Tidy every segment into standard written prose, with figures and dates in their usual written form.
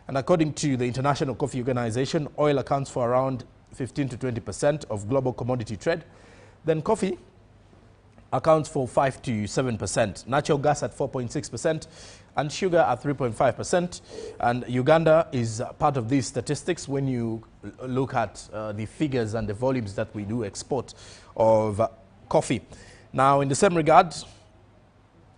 And according to the International Coffee Organization, oil accounts for around 15 to 20% of global commodity trade. Then coffee accounts for 5 to 7%, natural gas at 4.6%, and sugar at 3.5%. And Uganda is part of these statistics when you look at the figures and the volumes that we do export of coffee. Now, in the same regard,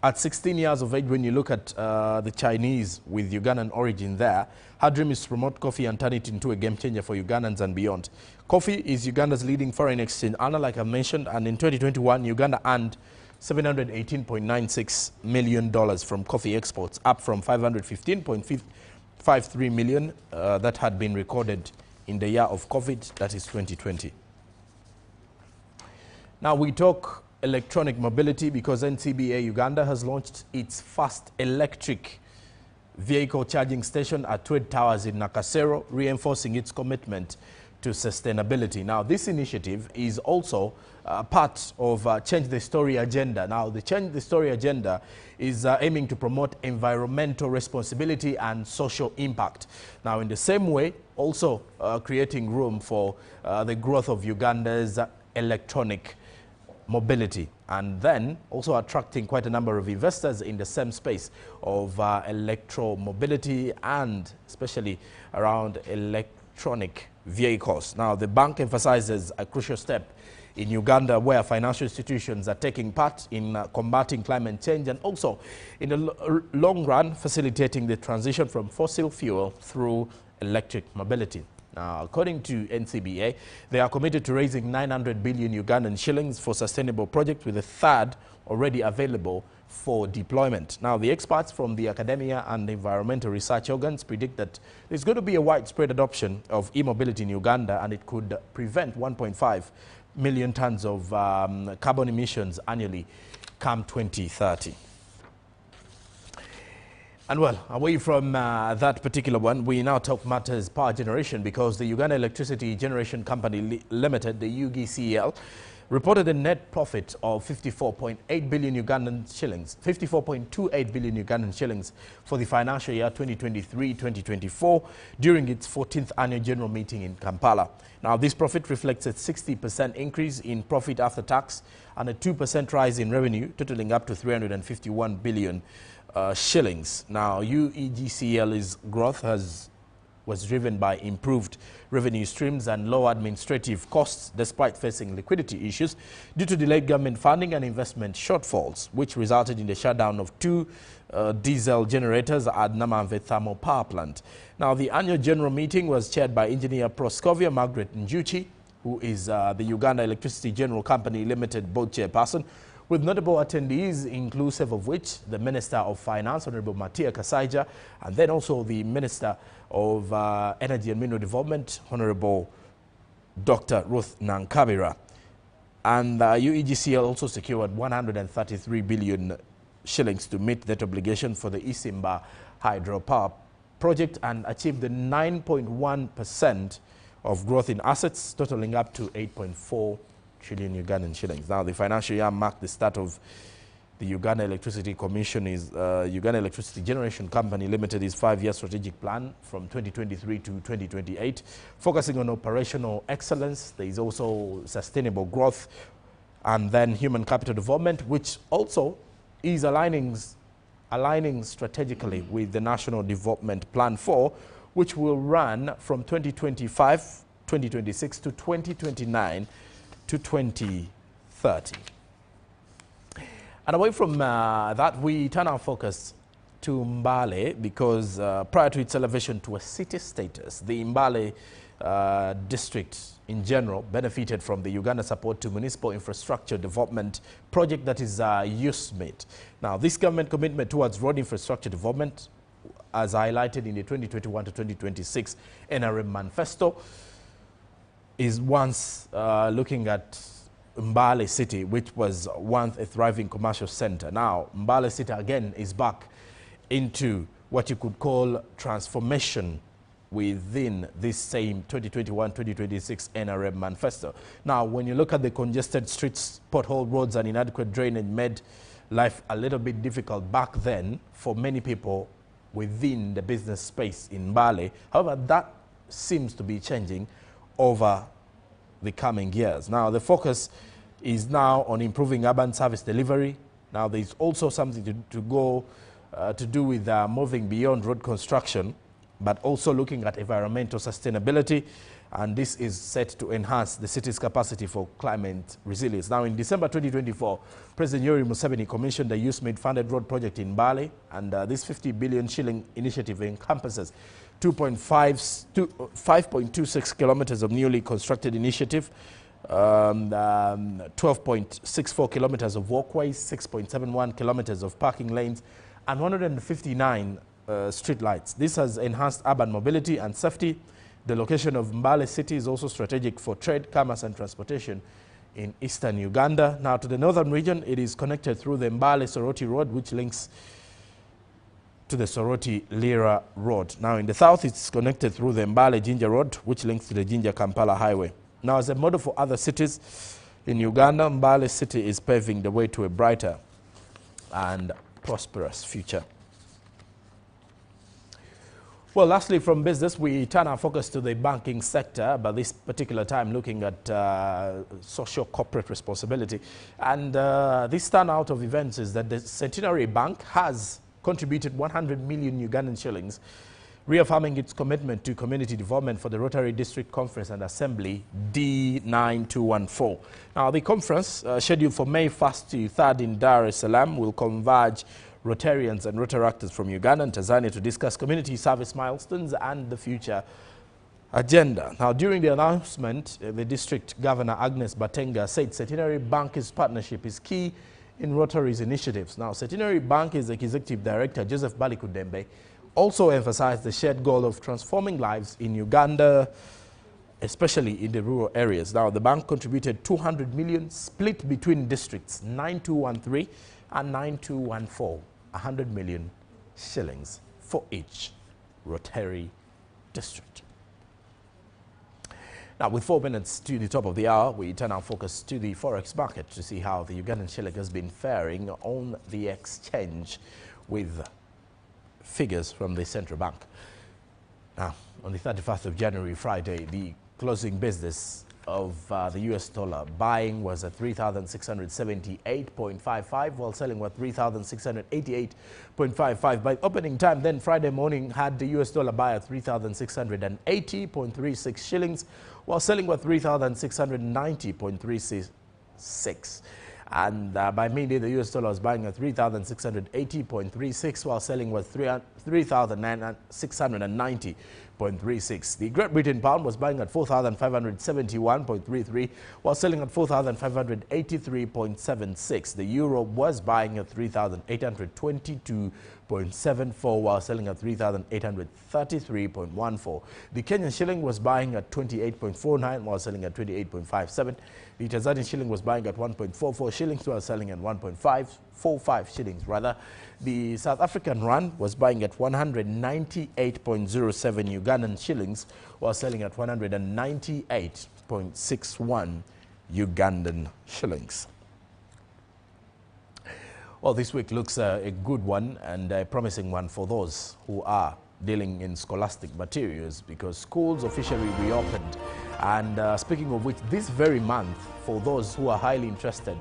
at 16 years of age, when you look at the Chinese with Ugandan origin there, her dream is to promote coffee and turn it into a game changer for Ugandans and beyond. Coffee is Uganda's leading foreign exchange earner, like I mentioned, and in 2021, Uganda earned $718.96 million from coffee exports, up from $515.53 million that had been recorded in the year of COVID, that is 2020. Now we talk electronic mobility because NCBA Uganda has launched its first electric vehicle charging station at Twed Towers in Nakasero, reinforcing its commitment to sustainability. Now, this initiative is also part of Change the Story agenda. Now, the Change the Story agenda is aiming to promote environmental responsibility and social impact. Now, in the same way, also creating room for the growth of Uganda's electronic mobility, and then also attracting quite a number of investors in the same space of electromobility and especially around electronic vehicles. Now, the bank emphasizes a crucial step in Uganda where financial institutions are taking part in combating climate change and also in the long run facilitating the transition from fossil fuel through electric mobility. Now, according to NCBA, they are committed to raising 900 billion Ugandan shillings for sustainable projects, with a third already available for deployment. Now, the experts from the academia and environmental research organs predict that there's going to be a widespread adoption of e-mobility in Uganda, and it could prevent 1.5 million tons of carbon emissions annually come 2030. And well, away from that particular one, we now talk matters power generation, because the Uganda Electricity Generation Company Limited, the UGCEL, reported a net profit of 54.8 billion Ugandan shillings, 54.28 billion Ugandan shillings for the financial year 2023-2024 during its 14th annual general meeting in Kampala. Now, this profit reflects a 60% increase in profit after tax and a 2% rise in revenue, totaling up to 351 billion shillings. Now, UEGCL's growth was driven by improved revenue streams and low administrative costs, despite facing liquidity issues due to delayed government funding and investment shortfalls, which resulted in the shutdown of 2 diesel generators at Namanve Thermal Power Plant. Now, the annual general meeting was chaired by Engineer Proscovia Margaret Njuchi, who is the Uganda Electricity General Company Limited board chairperson, with notable attendees, inclusive of which the Minister of Finance, Honorable Matia Kasaija, and then also the Minister of Energy and Mineral Development, Honorable Dr. Ruth Nankabira. And UEGCL also secured 133 billion shillings to meet that obligation for the Isimba hydropower project and achieved the 9.1% of growth in assets, totaling up to 8.4 trillion Ugandan shillings. Now, the financial year marked the start of the Uganda Electricity Commission Uganda Electricity Generation Company Limited's 5-year strategic plan from 2023 to 2028, focusing on operational excellence. There is also sustainable growth and then human capital development, which also is aligning strategically with the National Development Plan 4, which will run from 2025, 2026 to 2029 to 2030. And away from that, we turn our focus to Mbale, because prior to its elevation to a city status, the Mbale district in general benefited from the Uganda support to municipal infrastructure development project, that is USMIT. Now, this government commitment towards road infrastructure development, as highlighted in the 2021 to 2026 NRM manifesto, is once looking at Mbale City, which was once a thriving commercial center. Now, Mbale City again is back into what you could call transformation within this same 2021-2026 NRM manifesto. Now, when you look at the congested streets, pothole roads and inadequate drainage made life a little bit difficult back then for many people within the business space in Mbale. However, that seems to be changing over the coming years. Now, the focus is now on improving urban service delivery. Now, there's also something to do with moving beyond road construction, but also looking at environmental sustainability. And this is set to enhance the city's capacity for climate resilience. Now, in December 2024, President Yoweri Museveni commissioned a youth-made-funded road project in Mbale, and this 50 billion shilling initiative encompasses 5.26 kilometers of newly constructed initiative, 12.64 kilometers of walkways, 6.71 kilometers of parking lanes, and 159 street lights. This has enhanced urban mobility and safety. The location of Mbale city is also strategic for trade, commerce, and transportation in eastern Uganda. Now, to the northern region, it is connected through the Mbale-Soroti Road, which links to the Soroti-Lira Road. Now, in the south, it's connected through the Mbale-Jinja Road, which links to the Jinja-Kampala Highway. Now, as a model for other cities in Uganda, Mbale city is paving the way to a brighter and prosperous future. Well, lastly, from business, we turn our focus to the banking sector, but this particular time looking at social corporate responsibility. And this turnout of events is that the Centenary Bank has contributed 100 million Ugandan shillings, reaffirming its commitment to community development for the Rotary District Conference and Assembly D9214. Now, the conference, scheduled for May 1st to 3rd in Dar es Salaam, will converge Rotarians and Rotaractors from Uganda and Tanzania to discuss community service milestones and the future agenda. Now, during the announcement, the District Governor Agnes Batenga said Centenary Bank's partnership is key in Rotary's initiatives. Now, Centenary Bank's Executive Director Joseph Balikudembe also emphasized the shared goal of transforming lives in Uganda, especially in the rural areas. Now, the bank contributed 200 million split between districts 9213 and 9214. 100 million shillings for each Rotary district. Now, with 4 minutes to the top of the hour, we turn our focus to the Forex market to see how the Ugandan shilling has been faring on the exchange with figures from the central bank. Now, on the 31st of January, Friday, the closing business of the US dollar buying was at 3,678.55, while selling was 3,688.55. By opening time, then Friday morning, had the US dollar buy at 3,680.36 shillings, while selling was 3,690.36. And by midday, the US dollar was buying at 3,680.36, while selling was 3,690.36. The Great Britain pound was buying at 4,571.33, while selling at 4,583.76. The euro was buying at 3,822.74, while selling at 3,833.14. The Kenyan shilling was buying at 28.49, while selling at 28.57. The Tanzanian shilling was buying at 1.44 shillings, while selling at 1.545 shillings rather. The South African rand was buying at 198.07 Ugandan shillings, while selling at 198.61 Ugandan shillings. Well, this week looks a good one and a promising one for those who are dealing in scholastic materials, because schools officially reopened. And speaking of which, this very month, for those who are highly interested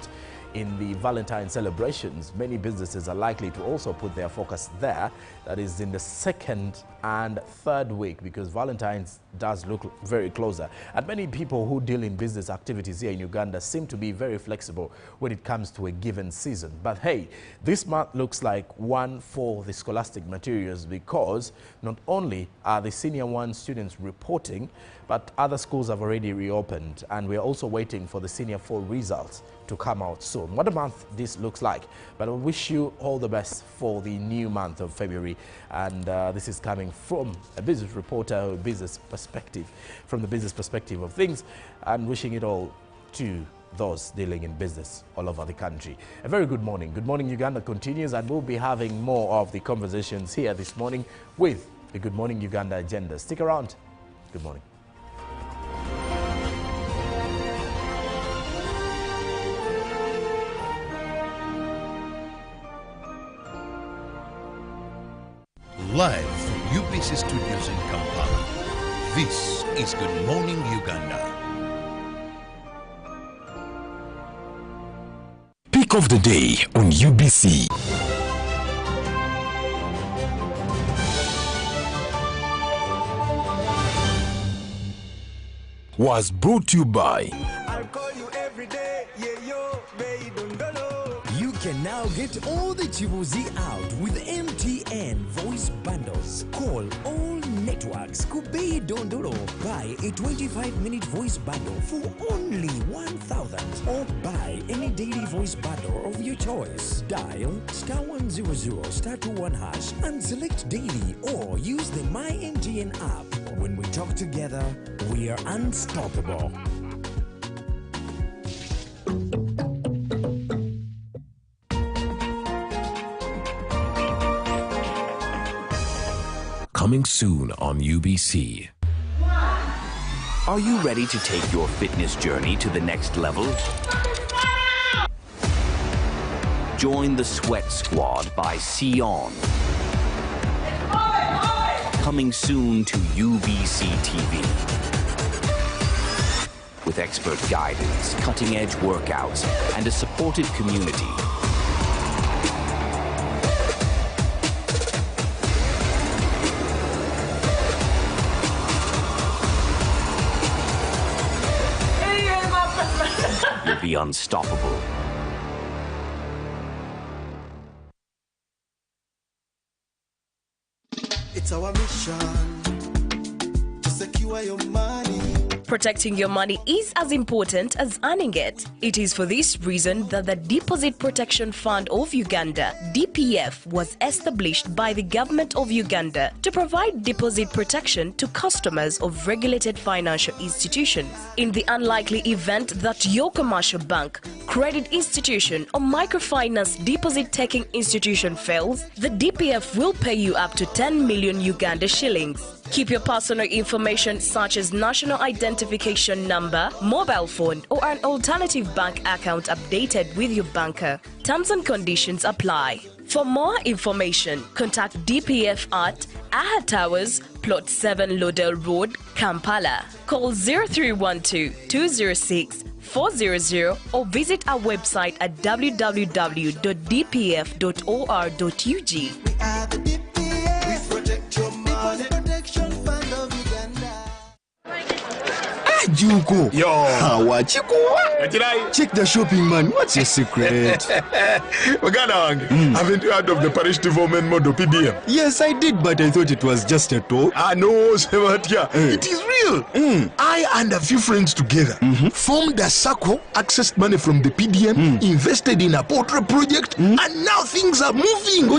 in the Valentine celebrations, many businesses are likely to also put their focus there. That is in the second and third week, because Valentine's does look very closer. And many people who deal in business activities here in Uganda seem to be very flexible when it comes to a given season. But hey, this month looks like one for the scholastic materials, because not only are the senior one students reporting, but other schools have already reopened, and we're also waiting for the senior 4 results to come out soon. What a month this looks like. But I wish you all the best for the new month of February. And this is coming from a business reporter, a business perspective, from the business perspective of things, and wishing it all to those dealing in business all over the country. A very good morning. Good Morning Uganda continues, and we'll be having more of the conversations here this morning with the Good Morning Uganda agenda. Stick around. Good morning. live from UBC Studios in Kampala. This is Good Morning Uganda. Pick of the day on UBC. Was brought to you by I'll call you every day, yeah, yo, baby, don't go. You can now get all the Chibuzi out with MTN voice bundles. Call all networks. Kubei Dondolo. Buy a 25-minute voice bundle for only 1,000. Or buy any daily voice bundle of your choice. Dial *100 *21 hash and select daily, or use the My MTN app. When we talk together, we are unstoppable. coming soon on UBC. Are you ready to take your fitness journey to the next level? Join the Sweat Squad by Sion. Coming soon to UBC TV. With expert guidance, cutting-edge workouts, and a supportive community. You'll be unstoppable. It's our mission to secure your money. Protecting your money is as important as earning it. It is for this reason that the Deposit Protection Fund of Uganda, DPF, was established by the government of Uganda to provide deposit protection to customers of regulated financial institutions. In the unlikely event that your commercial bank, credit institution, or microfinance deposit-taking institution fails, the DPF will pay you up to 10 million Uganda shillings. Keep your personal information such as national identification number, mobile phone, or an alternative bank account updated with your banker. Terms and conditions apply. For more information, contact DPF at Aha Towers, Plot 7 Lodell Road, Kampala. Call 0312 206 400 or visit our website at www.dpf.or.ug. We are the DPF. We protect your money. Protection Fund of Uganda. Juko. Yo. Check the shopping, man. What's your secret? Haven't you heard of the Parish Development Model PDM? Yes, I did, but I thought it was just a talk. No, Sebatia. It is real. I and a few friends together formed a circle, accessed money from the PDM, invested in a poultry project, and now things are moving.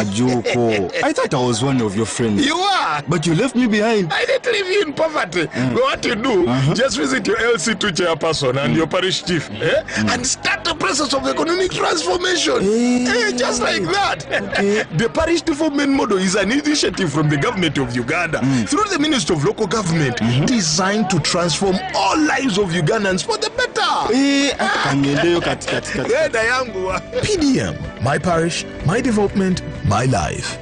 Juko. I thought I was one of your friends. You are. But you left me behind. I didn't leave you in poverty. What you do, just visit your LC2 chairperson and your parish chief and start the process of economic transformation. Just like that. The Parish Development Model is an initiative from the government of Uganda through the Ministry of Local Government designed to transform all lives of Ugandans for the better. PDM, my parish, my development, my life.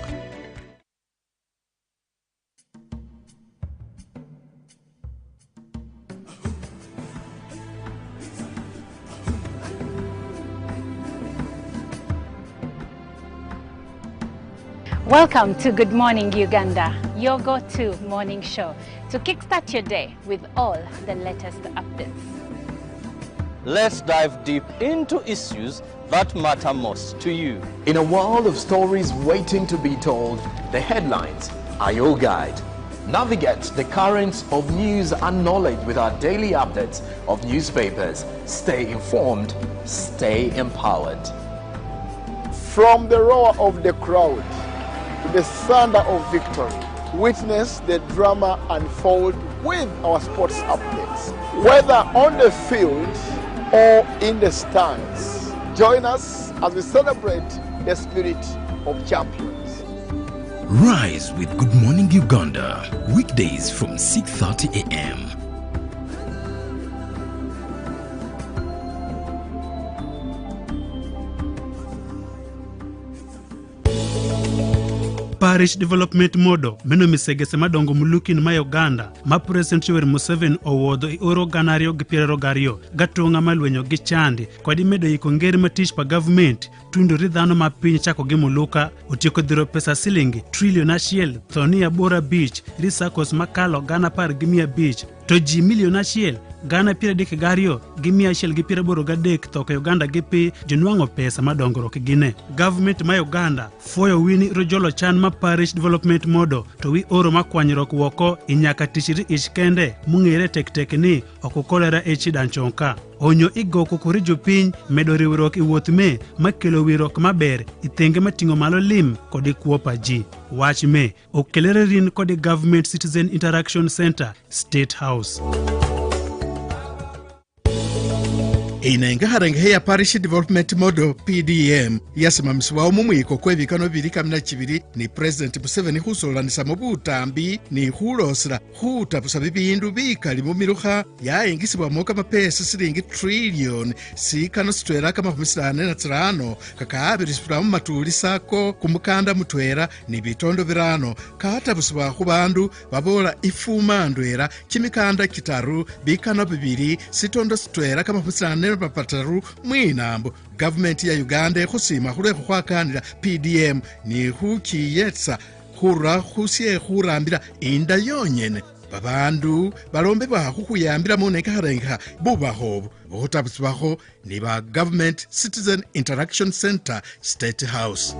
Welcome to Good Morning Uganda, your go-to morning show to kickstart your day with all the latest updates. Let's dive deep into issues that matter most to you. In a world of stories waiting to be told, the headlines are your guide. Navigate the currents of news and knowledge with our daily updates of newspapers. Stay informed, stay empowered. From the roar of the crowd to the thunder of victory, witness the drama unfold with our sports updates. Whether on the field or in the stands, join us as we celebrate the spirit of champions. Rise with Good Morning Uganda, weekdays from 6:30 a.m. Parish Development Model meno misegese madongo mulukin ma Uganda ma President Yoweri Museveni owuodho i oro gana ariyo gi piero ariyo gariyo gatunga malwenyo gi chandi kod imedo yiko ngeri matich pa government tundori dhano ma piny chako gi muluka otieko dhiro pesa silingi trillion achiel thoni aboro abich risakos makalo gana 10,500 to ji milion achiel gana piero adek gariyo gi mia achiel gi piero aboro gadek thoko Uganda gi pi jonwang'o pesa madongruok gine. Government ma Uganda fuoyo wini rojolo chan ma Parish Development Model to wi oro makwanyruok woko inyaka tichiri ich kende mung'ere tek ni okukolera e chidanchonka. Onyo igo kokore jopiny medo riwruok i wuoth me makelo wirruok maber ithenge mating'o malo lim kod kuopa ji. Wach me okelere rin kod Government Citizen Interaction Center, State House. Inenga harengehe ya Parish Development Model PDM yasimamisiwa omumwiko kwebikano bibiri kamina kibiri ni President Museveni husolanisa mu butambi ni hulosera hutapusa bibindu bikali mu miruha yaingisibwa moka mapesa silingi trillion sikano sitwera kama 55 kakabirisibwa mu matuli sako kumukanda mutwera ni bitondo birano katapusibwa ku bandu babola ifuma ndwera kimikanda kitaru bikano bibiri sitondo sitwera kama 55 papataru mwinambo. Government ya Uganda ekhusima khulwekho khwakanira PDM ni khukiyetsa khura khusye khurambira inda yonyene babandu balombebwa khukhuyambira muneka harenga bubahobo bokhutapusibwakho ni ba Government Citizen Interaction Center, State House.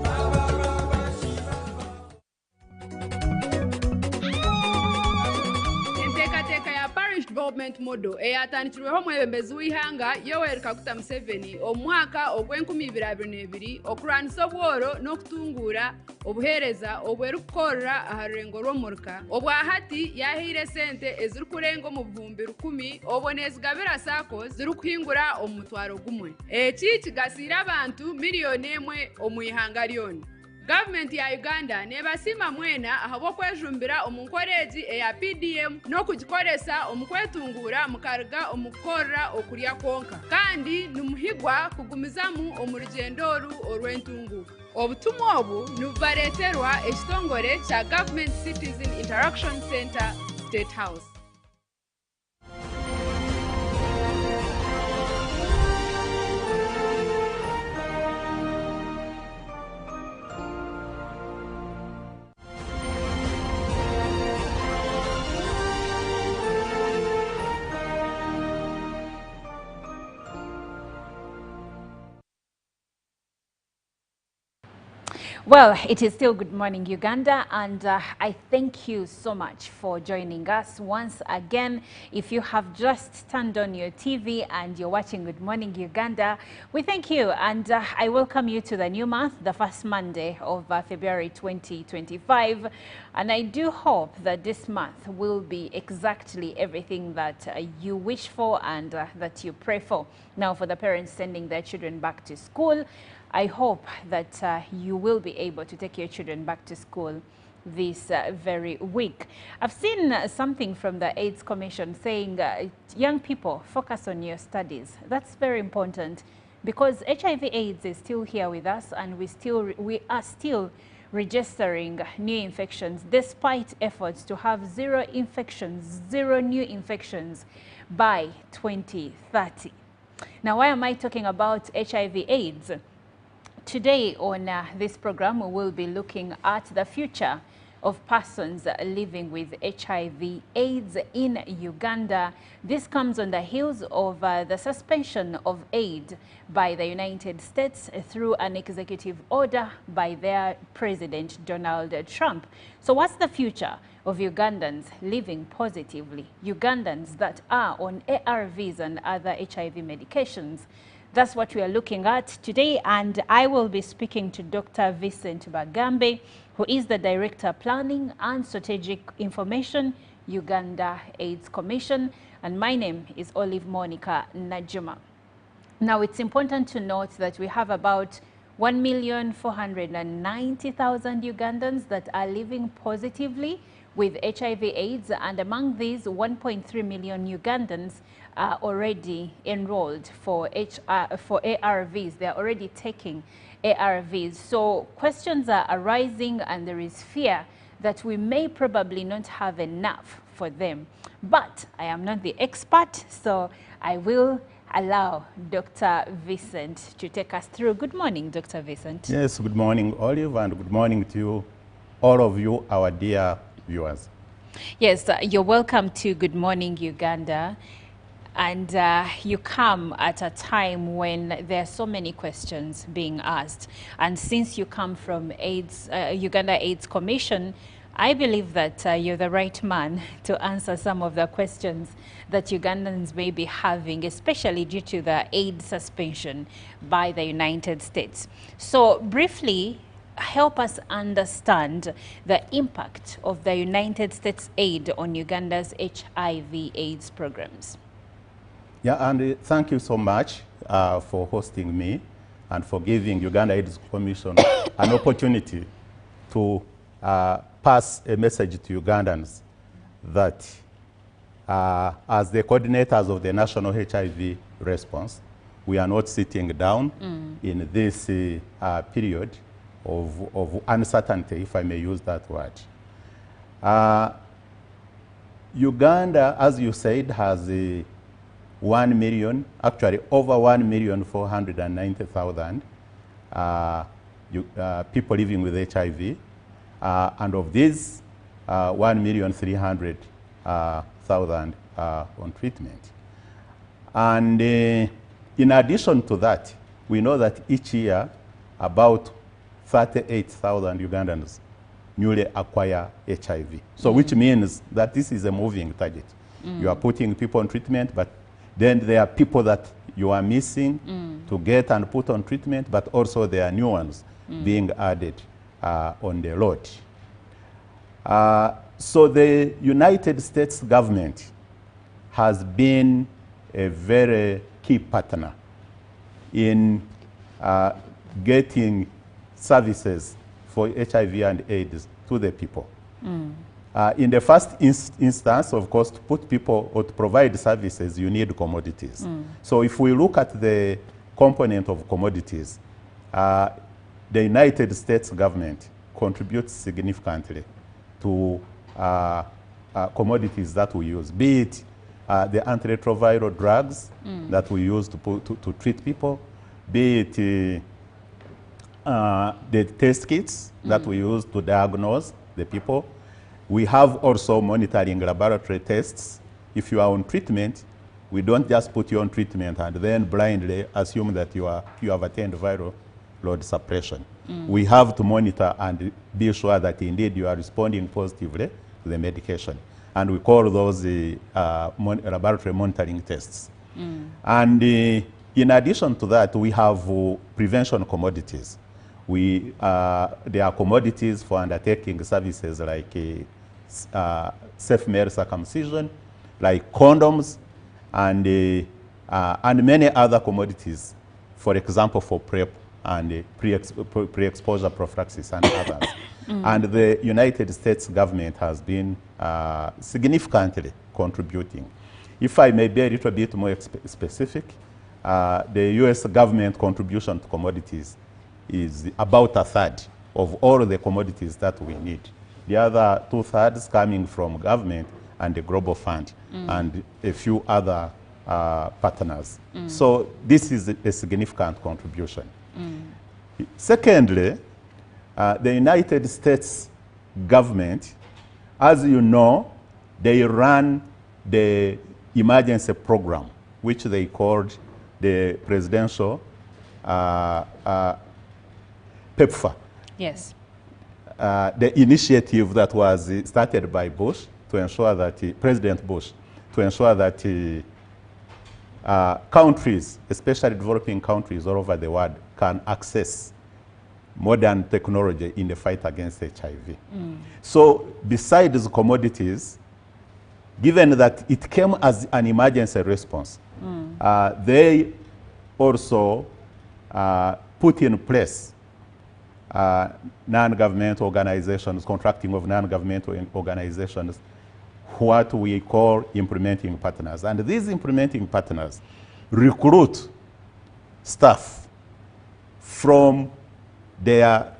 Development Model eyatandikirweho omwebembezi w'ihanga Yoweri Kaguta Museveni omwaka ogw'2022 okurwanisa obworo n'okutungura obuhereza obwerikukorera aha rurengo rw'omuruka obwa hati yahiire sente ezirikurenga omu bihumbi 10 obwo nezigabira sako zirikuhingura omu mutwaro gumwe. Eki kigasiire abantu miliyoni 1 omu ihanga lyona. Government ya Uganda nebasima mwena ahabo kwejumbira omunkoreji eya PDM no kugikoresa omukwetungura mukaruga omukorra okurya konka kandi numuhigwa kugumizamu omurugendo orwentungu. Obutumwa obu nubareterwa ekitongore kya Government Citizen Interaction Center, State House. Well, it is still Good Morning Uganda, and I thank you so much for joining us once again. If you have just turned on your TV and you're watching Good Morning Uganda, we thank you, and I welcome you to the new month, the first Monday of February 2025, and I do hope that this month will be exactly everything that you wish for and that you pray for. Now, for the parents sending their children back to school, I hope that you will be able to take your children back to school this very week. I've seen something from the AIDS Commission saying young people, focus on your studies. That's very important because HIV/AIDS is still here with us, and we are still registering new infections despite efforts to have zero new infections by 2030. Now, why am I talking about HIV/AIDS? Today on this program, we will be looking at the future of persons living with HIV/AIDS in Uganda. This comes on the heels of the suspension of aid by the United States through an executive order by their President Donald Trump. So what's the future of Ugandans living positively, Ugandans that are on ARVs and other HIV medications? That's what we are looking at today, and I will be speaking to Dr. Vincent Bagambe, who is the Director Planning and Strategic Information, Uganda AIDS Commission, and my name is Olive Monica Najuma. Now, it's important to note that we have about 1,490,000 Ugandans that are living positively with HIV/AIDS, and among these, 1.3 million Ugandans are already enrolled for ARVs. They're already taking ARVs. So questions are arising, and there is fear that we may probably not have enough for them. But I am not the expert, so I will allow Dr. Vincent to take us through. Good morning, Dr. Vincent. Yes, good morning, Olive, and good morning to you, all of you, our dear viewers. Yes, you're welcome to Good Morning Uganda. And you come at a time when there are so many questions being asked. And since you come from Uganda AIDS Commission, I believe that you're the right man to answer some of the questions that Ugandans may be having, especially due to the aid suspension by the United States. So briefly, help us understand the impact of the United States aid on Uganda's HIV/AIDS programs. Yeah, and thank you so much for hosting me and for giving Uganda AIDS Commission an opportunity to pass a message to Ugandans that as the coordinators of the national HIV response, we are not sitting down in this period of uncertainty, if I may use that word. Uganda, as you said, has 1 million, actually over 1,490,000 people living with HIV. And of these, 1,300,000 on treatment. And in addition to that, we know that each year, about 38,000 Ugandans newly acquire HIV. So which means that this is a moving target. You are putting people on treatment, but then there are people that you are missing to get and put on treatment, but also there are new ones being added on the road. So the United States government has been a very key partner in getting services for HIV and AIDS to the people. In the first instance, of course, to put people or to provide services, you need commodities. So if we look at the component of commodities, the United States government contributes significantly to commodities that we use, be it the antiretroviral drugs that we use to treat people, be it the test kits that we use to diagnose the people. We have also monitoring laboratory tests. If you are on treatment, we don't just put you on treatment and then blindly assume that you have attained viral load suppression. We have to monitor and be sure that indeed you are responding positively to the medication. And we call those laboratory monitoring tests. And in addition to that, we have prevention commodities. There are commodities for undertaking services like safe male circumcision, like condoms, and many other commodities, for example, for PrEP and pre-exposure prophylaxis and others. And the United States government has been significantly contributing. If I may be a little bit more specific, the US government contribution to commodities is about 1/3 of all the commodities that we need. The other 2/3 coming from government and the Global Fund and a few other partners. So this is a significant contribution. Secondly, the United States government, as you know, they run the emergency program, which they called the presidential PEPFAR. Yes. The initiative that was started by Bush to ensure that President Bush, to ensure that countries, especially developing countries all over the world, can access modern technology in the fight against HIV. So besides commodities, given that it came as an emergency response, they also put in place non-government organizations, contracting of non-government organizations, what we call implementing partners. And these implementing partners recruit staff from their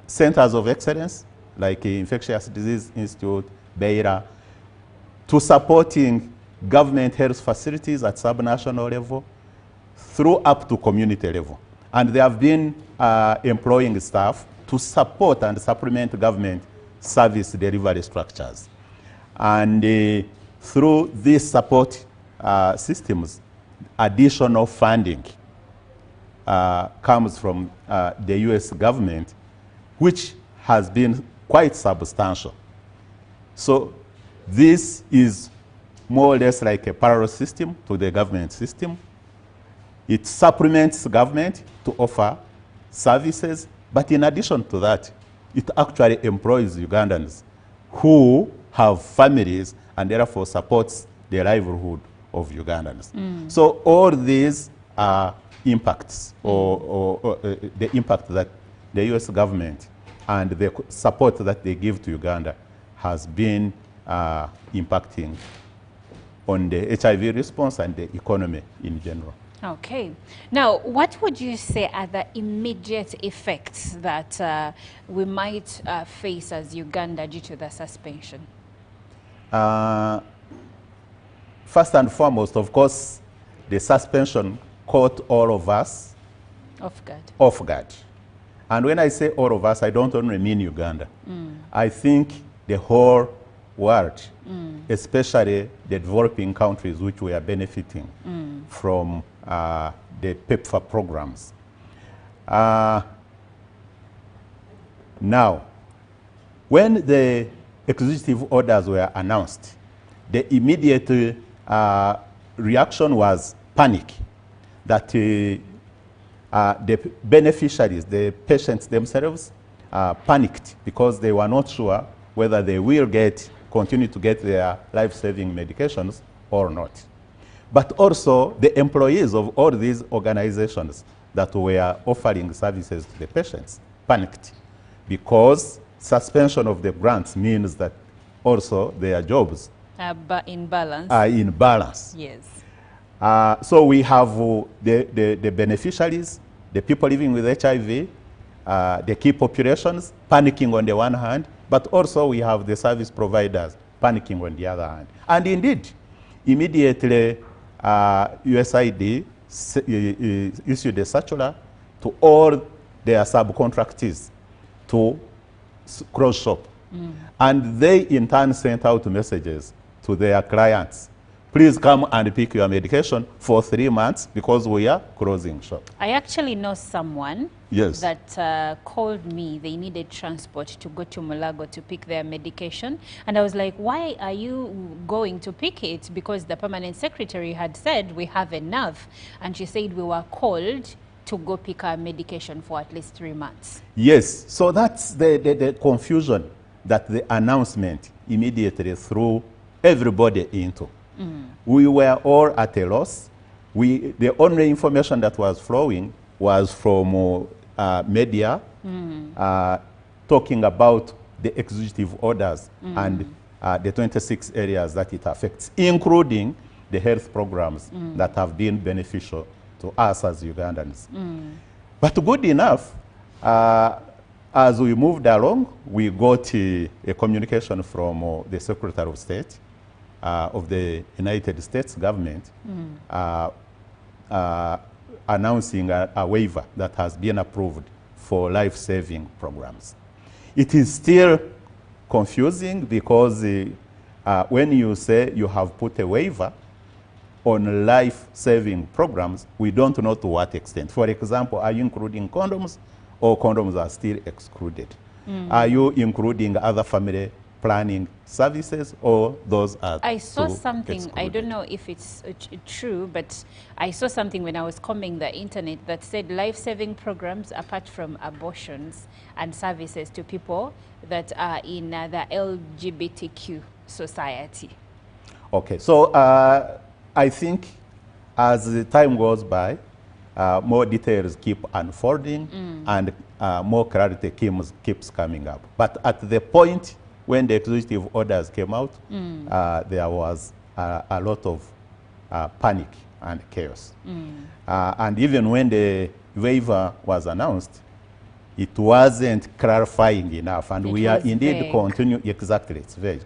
centers of excellence, like Infectious Disease Institute, Mbale, to supporting government health facilities at sub-national level, through up to community level. And they have been employing staff to support and supplement government service delivery structures. And through these support systems, additional funding comes from the US government, which has been quite substantial. So this is more or less like a parallel system to the government system. It supplements government to offer services, but in addition to that, it actually employs Ugandans who have families and therefore supports the livelihood of Ugandans. So all these are impacts, or the impact that the US government and the support that they give to Uganda has been impacting on the HIV response and the economy in general. Okay. Now, what would you say are the immediate effects that we might face as Uganda due to the suspension? First and foremost, of course, the suspension caught all of us off guard. And when I say all of us, I don't only mean Uganda. I think the whole world, especially the developing countries which were benefiting from the PEPFAR programs. Now, when the executive orders were announced, the immediate reaction was panic, that the beneficiaries, the patients themselves, panicked because they were not sure whether they will continue to get their life-saving medications or not. But also the employees of all these organizations that were offering services to the patients panicked, because suspension of the grants means that also their jobs in balance. Are in balance. Yes. So we have the beneficiaries, the people living with HIV, the key populations panicking on the one hand, but also we have the service providers panicking on the other hand. And indeed, immediately USAID issued a circular to all their subcontractors to close shop. And they in turn sent out messages to their clients. Please come and pick your medication for 3 months because we are closing shop. I actually know someone that called me. They needed transport to go to Mulago to pick their medication. And I was like, why are you going to pick it? Because the permanent secretary had said we have enough. And she said we were called to go pick our medication for at least 3 months. Yes, so that's the confusion that the announcement immediately threw everybody into. We were all at a loss. The only information that was flowing was from media talking about the executive orders and the 26 areas that it affects, including the health programs that have been beneficial to us as Ugandans. But good enough, as we moved along, we got a communication from the Secretary of State of the United States government announcing a waiver that has been approved for life-saving programs. It is still confusing because when you say you have put a waiver on life-saving programs, we don't know to what extent. For example, are you including condoms, or condoms are still excluded? Are you including other family planning services, or those are I saw something, excluded? I don't know if it's true, but I saw something when I was combing the internet that said life-saving programs apart from abortions and services to people that are in the LGBTQ society. Okay, so I think as the time goes by, more details keep unfolding and more clarity keeps coming up. But at the point when the executive orders came out, there was a lot of panic and chaos. And even when the waiver was announced, it wasn't clarifying enough, and we are indeed continuing. Exactly, it's vague.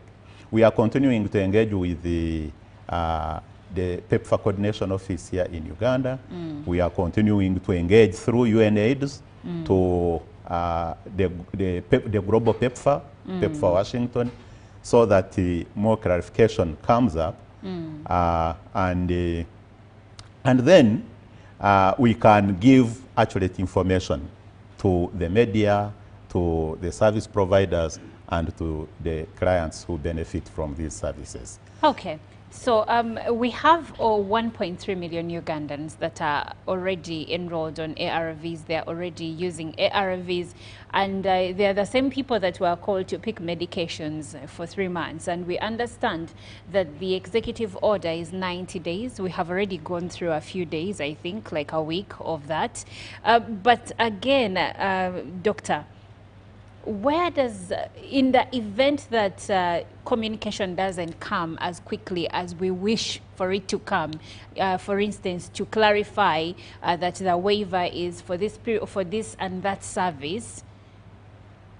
We are continuing to engage with the PEPFAR Coordination Office here in Uganda. We are continuing to engage through UNAIDS to the global PEPFAR, PEPFAR Washington, so that more clarification comes up, and then we can give accurate information to the media, to the service providers, and to the clients who benefit from these services. Okay. So we have 1.3 million Ugandans that are already enrolled on ARVs. They're already using ARVs, and they're the same people that were called to pick medications for 3 months. And we understand that the executive order is 90 days. We have already gone through a few days, I think, like a week of that. But again, Doctor, where does, in the event that communication doesn't come as quickly as we wish for it to come, for instance, to clarify that the waiver is for this period, for this and that service,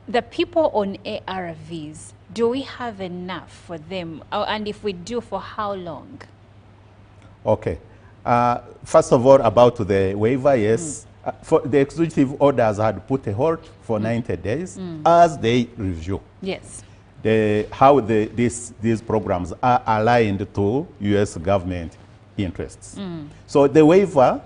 the people on ARVs, do we have enough for them? And if we do, for how long? Okay. First of all, about the waiver, yes. For the executive orders had put a hold for 90 days as they review. Yes. How these programs are aligned to U.S. government interests. So the waiver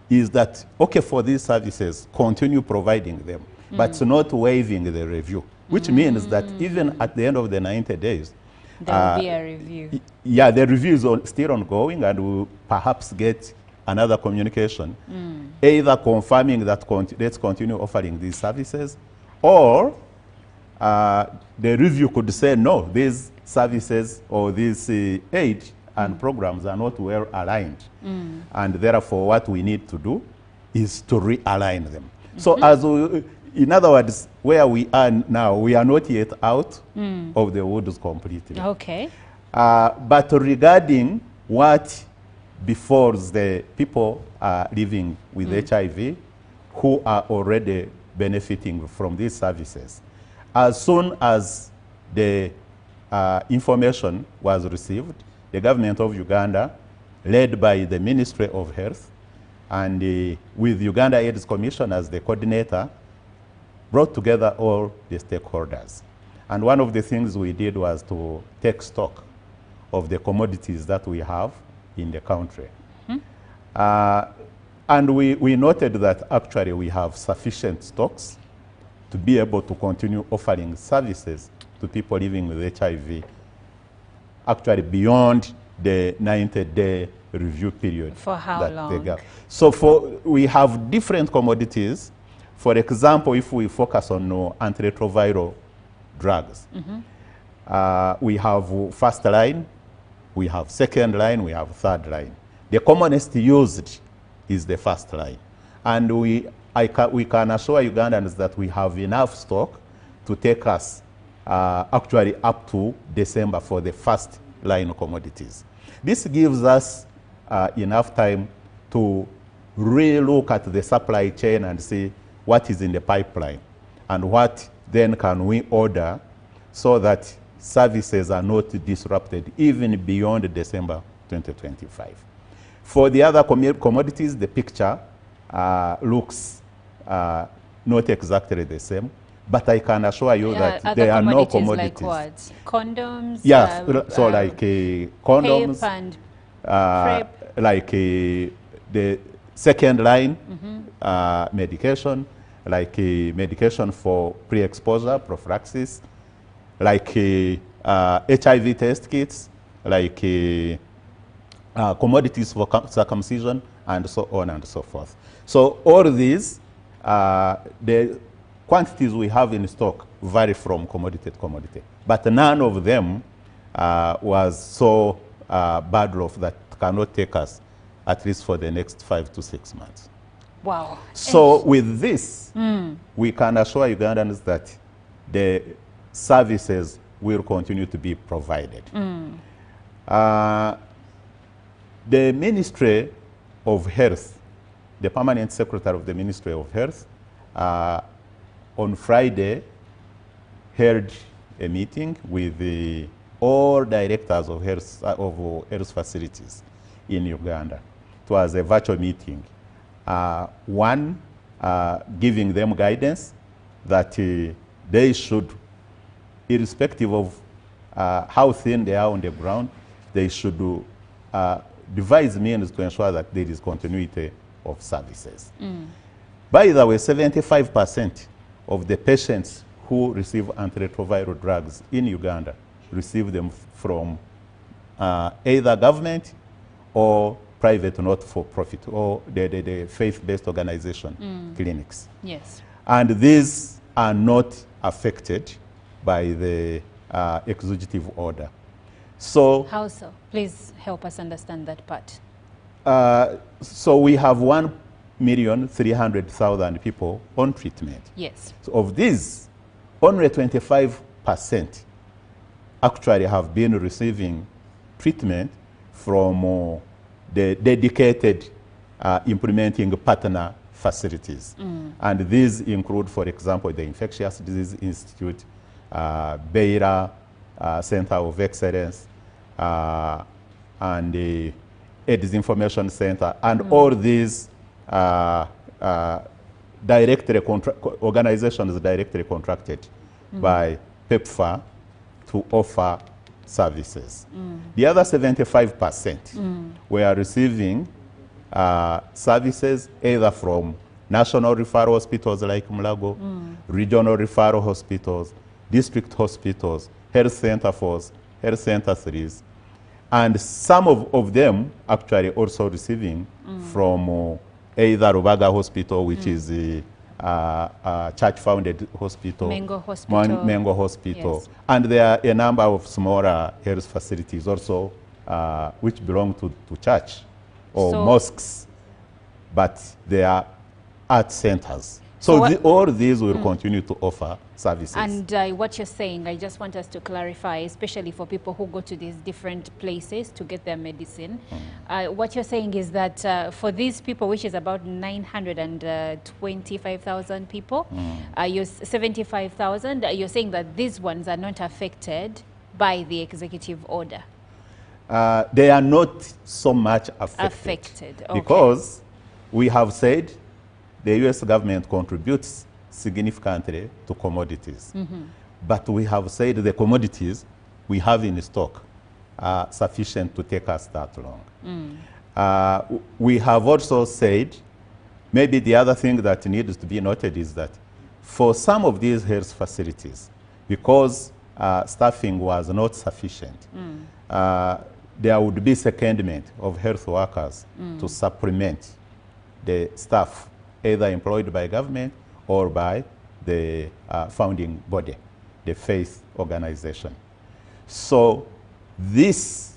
is that, okay, for these services, continue providing them, but not waiving the review, which means that even at the end of the 90 days, there will be a review. Yeah, the review is still ongoing, and we'll perhaps get another communication, either confirming that let's continue offering these services, or the review could say, no, these services or these aid and programs are not well aligned. And therefore, what we need to do is to realign them. So as in other words, where we are now, we are not yet out of the woods completely. Okay. But regarding what befalls the people living with HIV who are already benefiting from these services, as soon as the information was received, the government of Uganda, led by the Ministry of Health, and with Uganda AIDS Commission as the coordinator, brought together all the stakeholders. And one of the things we did was to take stock of the commodities that we have in the country. And we noted that actually we have sufficient stocks to be able to continue offering services to people living with HIV, actually beyond the 90-day review period. For how long? So we have different commodities. For example, if we focus on antiretroviral drugs, we have first line, we have second line, we have third line. The commonest used is the first line. And we can assure Ugandans that we have enough stock to take us actually up to December for the first line commodities. This gives us enough time to really look at the supply chain and see what is in the pipeline and what then can we order so that services are not disrupted even beyond December 2025. For the other commodities, the picture looks not exactly the same, but I can assure you that there are no commodities. Like what? Condoms? Yes, so like condoms, and PrEP. Like the second line medication, like medication for pre-exposure prophylaxis, like HIV test kits, like commodities for circumcision, and so on and so forth. So all these, the quantities we have in stock vary from commodity to commodity, but none of them was so bad off that cannot take us at least for the next 5 to 6 months. Wow. So with this, Mm. we can assure Ugandans that the services will continue to be provided. Mm. The Ministry of Health, the Permanent Secretary of the Ministry of Health, on Friday held a meeting with all directors of health facilities in Uganda. It was a virtual meeting. One, giving them guidance that they should, irrespective of how thin they are on the ground, they should devise means to ensure that there is continuity of services. Mm. By the way, 75% of the patients who receive antiretroviral drugs in Uganda receive them from either government or private not-for-profit or the faith-based organization clinics. Yes. And these are not affected by the executive order. So, How so? Please help us understand that part. so we have 1,300,000 people on treatment. Yes. So of these, only 25% actually have been receiving treatment from the dedicated implementing partner facilities. Mm. And these include, for example, the Infectious Disease Institute, Beira Center of Excellence, and the AIDS Information Center, and all these organizations directly contracted by PEPFAR to offer services. The other 75% were receiving services either from national referral hospitals like Mulago, regional referral hospitals, district hospitals, health center 4s, health center 3s, and some of them actually also receiving from either Rubaga Hospital, which is a church-founded hospital, Mengo Hospital. Mengo Hospital. Yes. And there are a number of smaller health facilities also which belong to church or So- mosques, but they are art centers. So what- all these will continue to offer services. And what you're saying, I just want us to clarify, especially for people who go to these different places to get their medicine. What you're saying is that for these people, which is about 925,000 people, you're 75,000, you're saying that these ones are not affected by the executive order. They are not so much Affected, okay. because we have said the US government contributes significantly to commodities. But we have said the commodities we have in stock are sufficient to take us that long. We have also said, maybe the other thing that needs to be noted is that for some of these health facilities, because staffing was not sufficient, there would be secondment of health workers to supplement the staff either employed by government or by the founding body, the faith organization. So these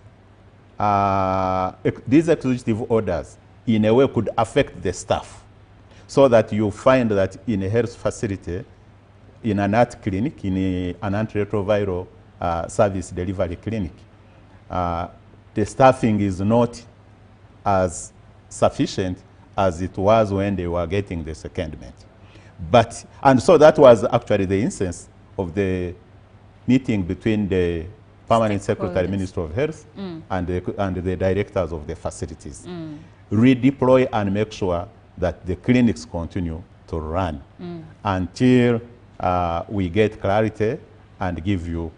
executive orders in a way could affect the staff, so that you find that in a health facility, in an art clinic, in an antiretroviral service delivery clinic, the staffing is not as sufficient as it was when they were getting the secondment. But, and so that was actually the instance of the meeting between the Permanent Secretary, Minister of Health, and the directors of the facilities. Redeploy and make sure that the clinics continue to run until we get clarity and give you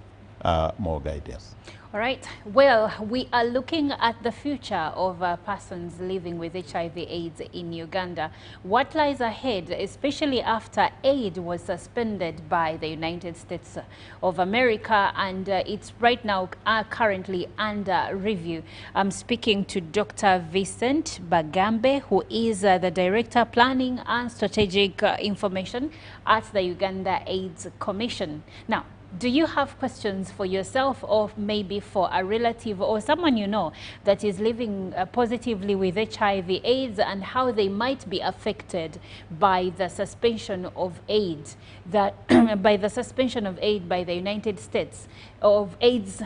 more guidance. All right. Well, we are looking at the future of persons living with HIV/AIDS in Uganda. What lies ahead, especially after aid was suspended by the United States of America, and it's right now currently under review. I'm speaking to Dr. Vincent Bagambe, who is the Director Planning and Strategic Information at the Uganda AIDS Commission. Now, Do you have questions for yourself or maybe for a relative or someone you know that is living positively with HIV/AIDS and how they might be affected by the suspension of aid by the suspension of aid by the United States of AIDS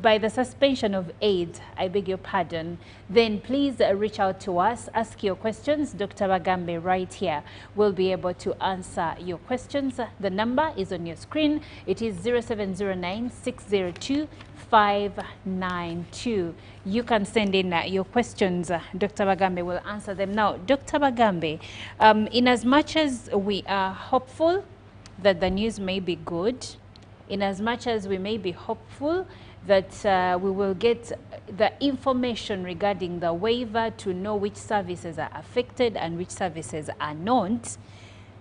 by the suspension of aid, I beg your pardon, then please reach out to us, ask your questions. Dr. Bagambe right here will be able to answer your questions. The number is on your screen. It is 0709-602-592. You can send in your questions. Dr. Bagambe will answer them. Now, Dr. Bagambe, in as much as we are hopeful that the news may be good, in as much as we may be hopeful that we will get the information regarding the waiver to know which services are affected and which services are not,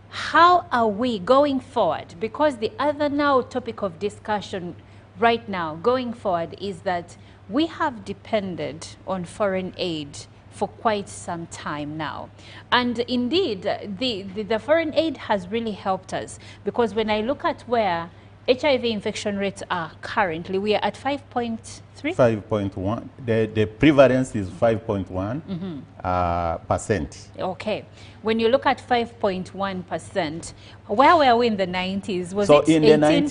how are we going forward? Because the other now topic of discussion right now going forward is that we have depended on foreign aid for quite some time now. And indeed, the foreign aid has really helped us, because when I look at where HIV infection rates are currently, we are at 5.3? 5.1. The prevalence is 5.1 percent. Okay. When you look at 5.1%, where were we in the 90s? Was so it in 18%?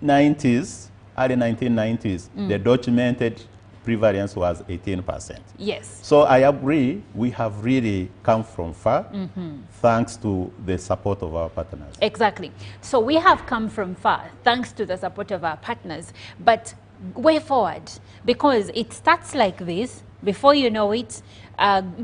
The 1990s, early 1990s, the documented prevalence was 18%. Yes. So I agree, we have really come from far, thanks to the support of our partners. Exactly. So we have come from far, thanks to the support of our partners. But way forward, because it starts like this, before you know it,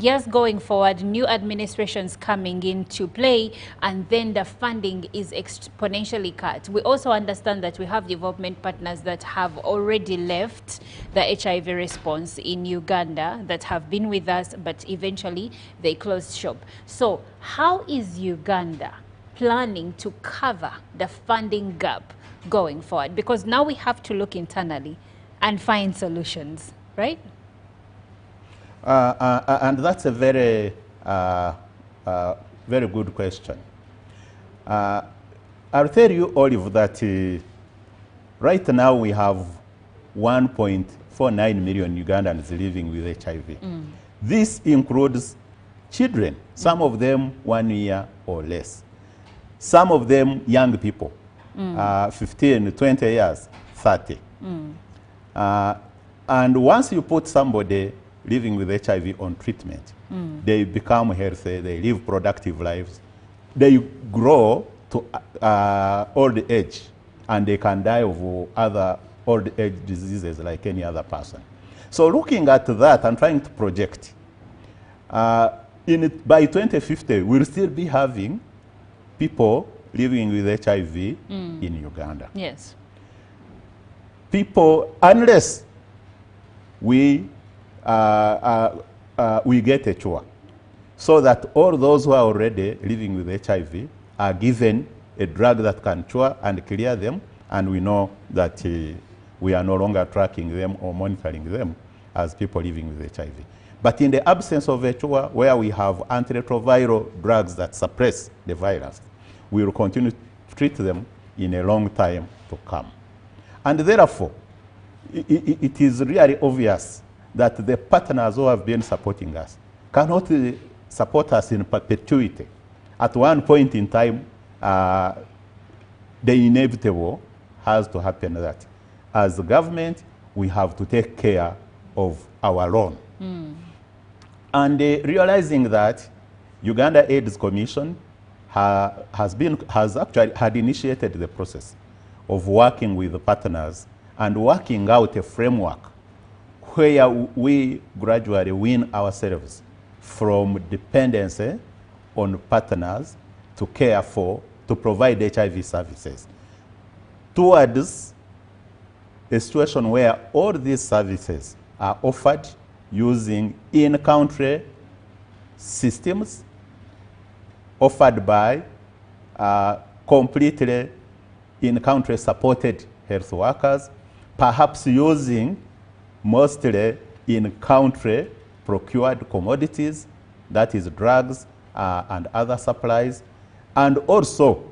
years going forward, new administrations coming into play, and then the funding is exponentially cut. We also understand that we have development partners that have already left the HIV response in Uganda, that have been with us, but eventually they closed shop. So how is Uganda planning to cover the funding gap going forward? Because now we have to look internally and find solutions, right? And that's a very, very good question. I'll tell you, Olive, that right now we have 1.49 million Ugandans living with HIV. This includes children, some of them 1 year or less. Some of them young people, 15, 20 years, 30. And once you put somebody living with HIV on treatment, they become healthy, they live productive lives, they grow to old age, and they can die of other old age diseases like any other person. So looking at that and trying to project, by 2050, we'll still be having people living with HIV in Uganda. Yes. People, unless we get a cure, so that all those who are already living with HIV are given a drug that can cure and clear them, and we know that we are no longer tracking them or monitoring them as people living with HIV. But in the absence of a cure, where we have antiretroviral drugs that suppress the virus, we will continue to treat them in a long time to come. And therefore, it is really obvious that the partners who have been supporting us cannot support us in perpetuity. At one point in time, the inevitable has to happen, that as the government, we have to take care of our loan. And realizing that Uganda AIDS Commission has initiated the process of working with the partners and working out a framework where we gradually wean ourselves from dependency on partners to care for, to provide HIV services, towards a situation where all these services are offered using in-country systems offered by completely in-country supported health workers, perhaps using mostly in-country procured commodities, that is drugs and other supplies, and also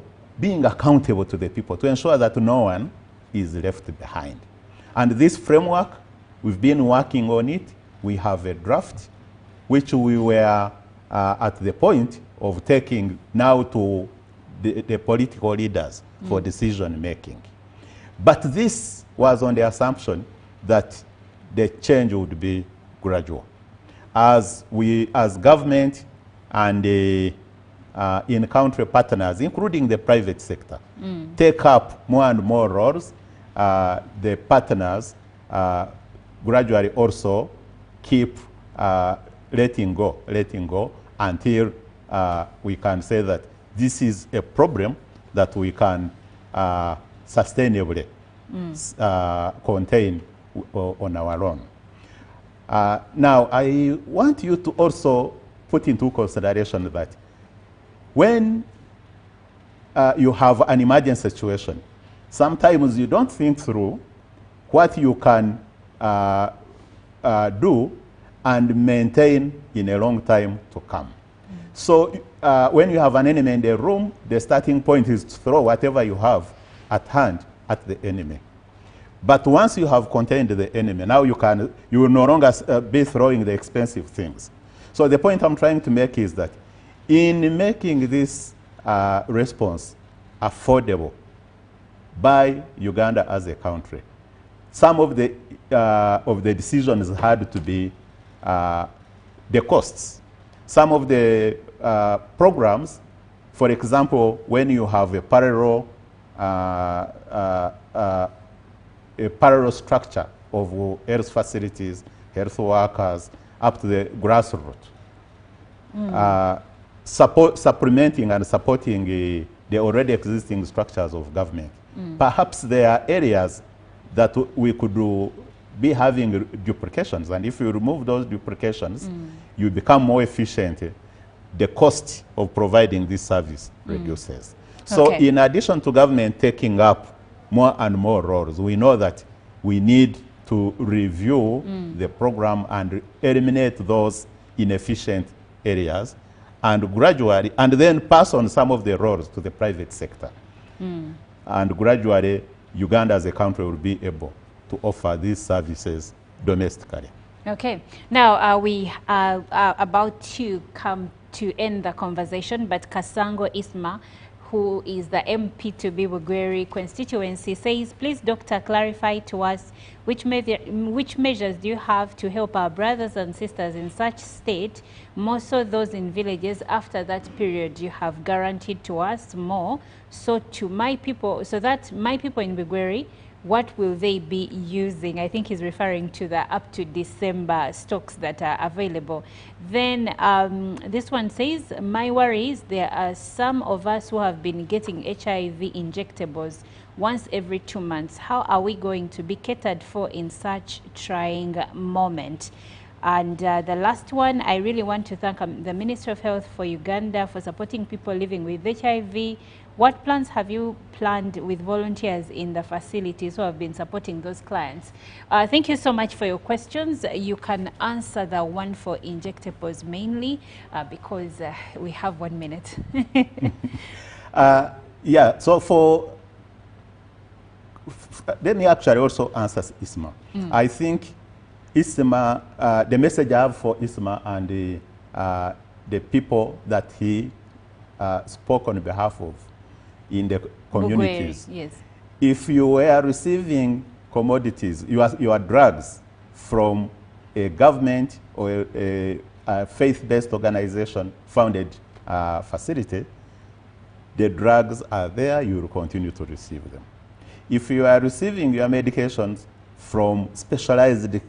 being accountable to the people to ensure that no one is left behind. And this framework, we've been working on it. We have a draft, which we were at the point of taking now to the political leaders for decision making. But this was on the assumption that the change would be gradual. As we, as government and in-country partners, including the private sector, take up more and more roles, the partners gradually also keep letting go until we can say that this is a problem that we can sustainably contain on our own. Now, I want you to also put into consideration that when you have an emergency situation, sometimes you don't think through what you can do and maintain in a long time to come. So when you have an enemy in the room, the starting point is to throw whatever you have at hand at the enemy. But once you have contained the enemy, now you will no longer be throwing the expensive things. So the point I'm trying to make is that in making this response affordable by Uganda as a country, some of the decisions had to be the costs. Some of the programs, for example, when you have a parallel structure of health facilities, health workers, up to the grassroots, supplementing and supporting the already existing structures of government. Perhaps there are areas that we could be having duplications, and if you remove those duplications, you become more efficient. The cost of providing this service reduces. So in addition to government taking up more and more roles, we know that we need to review the program and eliminate those inefficient areas and gradually, and then pass on some of the roles to the private sector. And gradually, Uganda as a country will be able to offer these services domestically. Okay. Now, we are about to come to end the conversation, but Kasango Isma, who is the MP to Bibugweri constituency, says, please, Doctor, clarify to us which measures do you have to help our brothers and sisters in such state, more so those in villages, after that period you have guaranteed to us more, so to my people, so that my people in Bibugweri, what will they be using? I think he's referring to the up to December stocks that are available. Then this one says, my worry is there are some of us who have been getting HIV injectables once every 2 months. How are we going to be catered for in such trying moment? And the last one, I really want to thank the Ministry of Health for Uganda for supporting people living with HIV. What plans have you planned with volunteers in the facilities who have been supporting those clients? Thank you so much for your questions. You can answer the one for injectables mainly because we have 1 minute. Yeah, so let me actually also answer Isma. I think Isma, the message I have for Isma and the people that he spoke on behalf of in the communities. Yes. If you were receiving commodities, your drugs from a government or a faith-based organization founded facility, the drugs are there, you will continue to receive them. If you are receiving your medications from specialized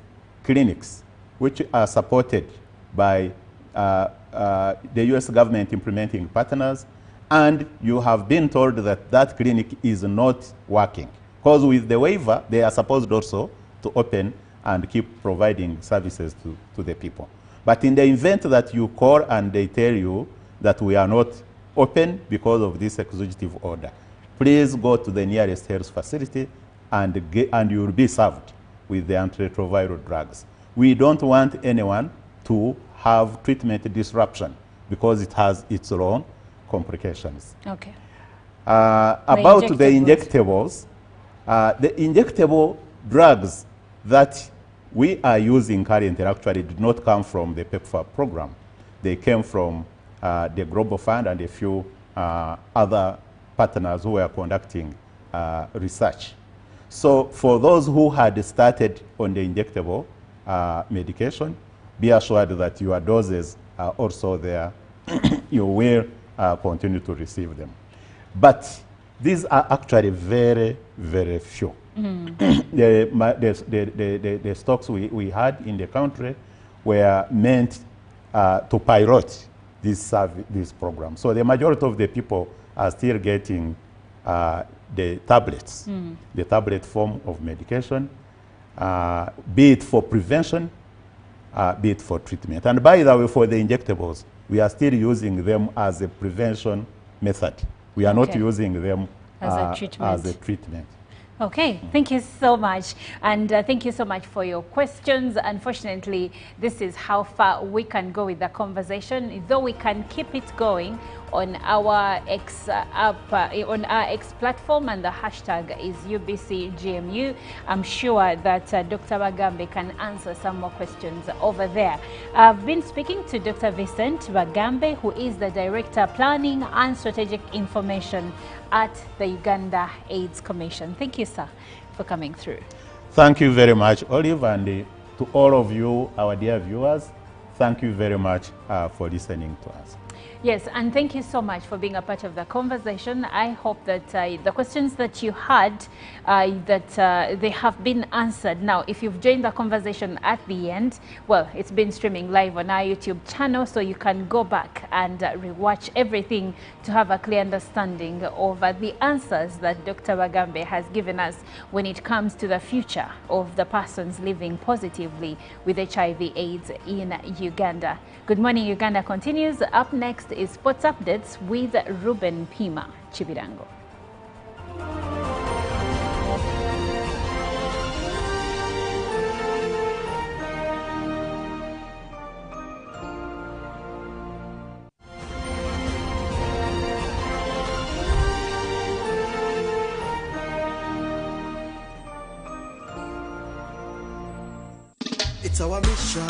clinics, which are supported by the US government implementing partners, and you have been told that that clinic is not working, because with the waiver, they are supposed also to open and keep providing services to the people. But in the event that you call and they tell you that we are not open because of this executive order, please go to the nearest health facility and you will be served with the antiretroviral drugs. We don't want anyone to have treatment disruption because it has its own complications. Okay. About the injectables, the injectable drugs that we are using currently actually did not come from the PEPFAR program. They came from the Global Fund and a few other partners who were conducting research. So for those who had started on the injectable medication, be assured that your doses are also there. You will continue to receive them. But these are actually very, very few. The stocks we had in the country were meant to pilot this program. So the majority of the people are still getting the tablets, the tablet form of medication, be it for prevention, be it for treatment. And by the way, for the injectables, we are still using them as a prevention method. We are not using them as a treatment. Okay, thank you so much. And thank you so much for your questions. Unfortunately, this is how far we can go with the conversation, though we can keep it going on our X app, on our X platform, and the hashtag is UBCGMU. I'm sure that Dr. Bagambe can answer some more questions over there. I've been speaking to Dr. Vincent Bagambe, who is the Director Planning and Strategic Information at the Uganda AIDS Commission. Thank you, sir, for coming through. Thank you very much, Olive, and to all of you, our dear viewers, thank you very much for listening to us. Yes, and thank you so much for being a part of the conversation. I hope that the questions that you had, they have been answered. Now, if you've joined the conversation at the end, well, it's been streaming live on our YouTube channel, so you can go back and rewatch everything to have a clear understanding of the answers that Dr. Bagambe has given us when it comes to the future of the persons living positively with HIV/AIDS in Uganda. Good Morning Uganda continues. Up next is Sports Updates with Ruben Pima Chibirango. It's our mission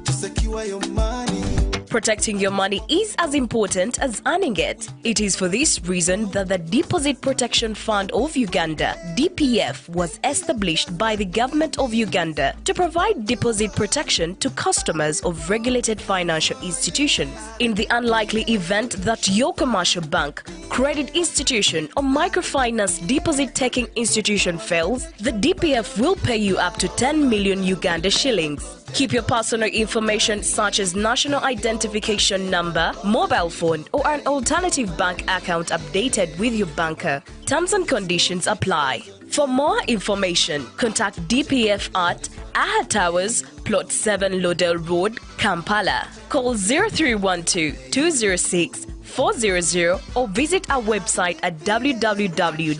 to secure your money. Protecting your money is as important as earning it. It is for this reason that the Deposit Protection Fund of Uganda, DPF, was established by the government of Uganda to provide deposit protection to customers of regulated financial institutions. In the unlikely event that your commercial bank, credit institution or microfinance deposit-taking institution fails, the DPF will pay you up to 10 million Uganda shillings. Keep your personal information such as national identification number, mobile phone or an alternative bank account updated with your banker. Terms and conditions apply. For more information, contact DPF at Aha Towers, Plot 7 Lodell Road, Kampala. Call 0312-206-400 or visit our website at www.dpf.or.ug.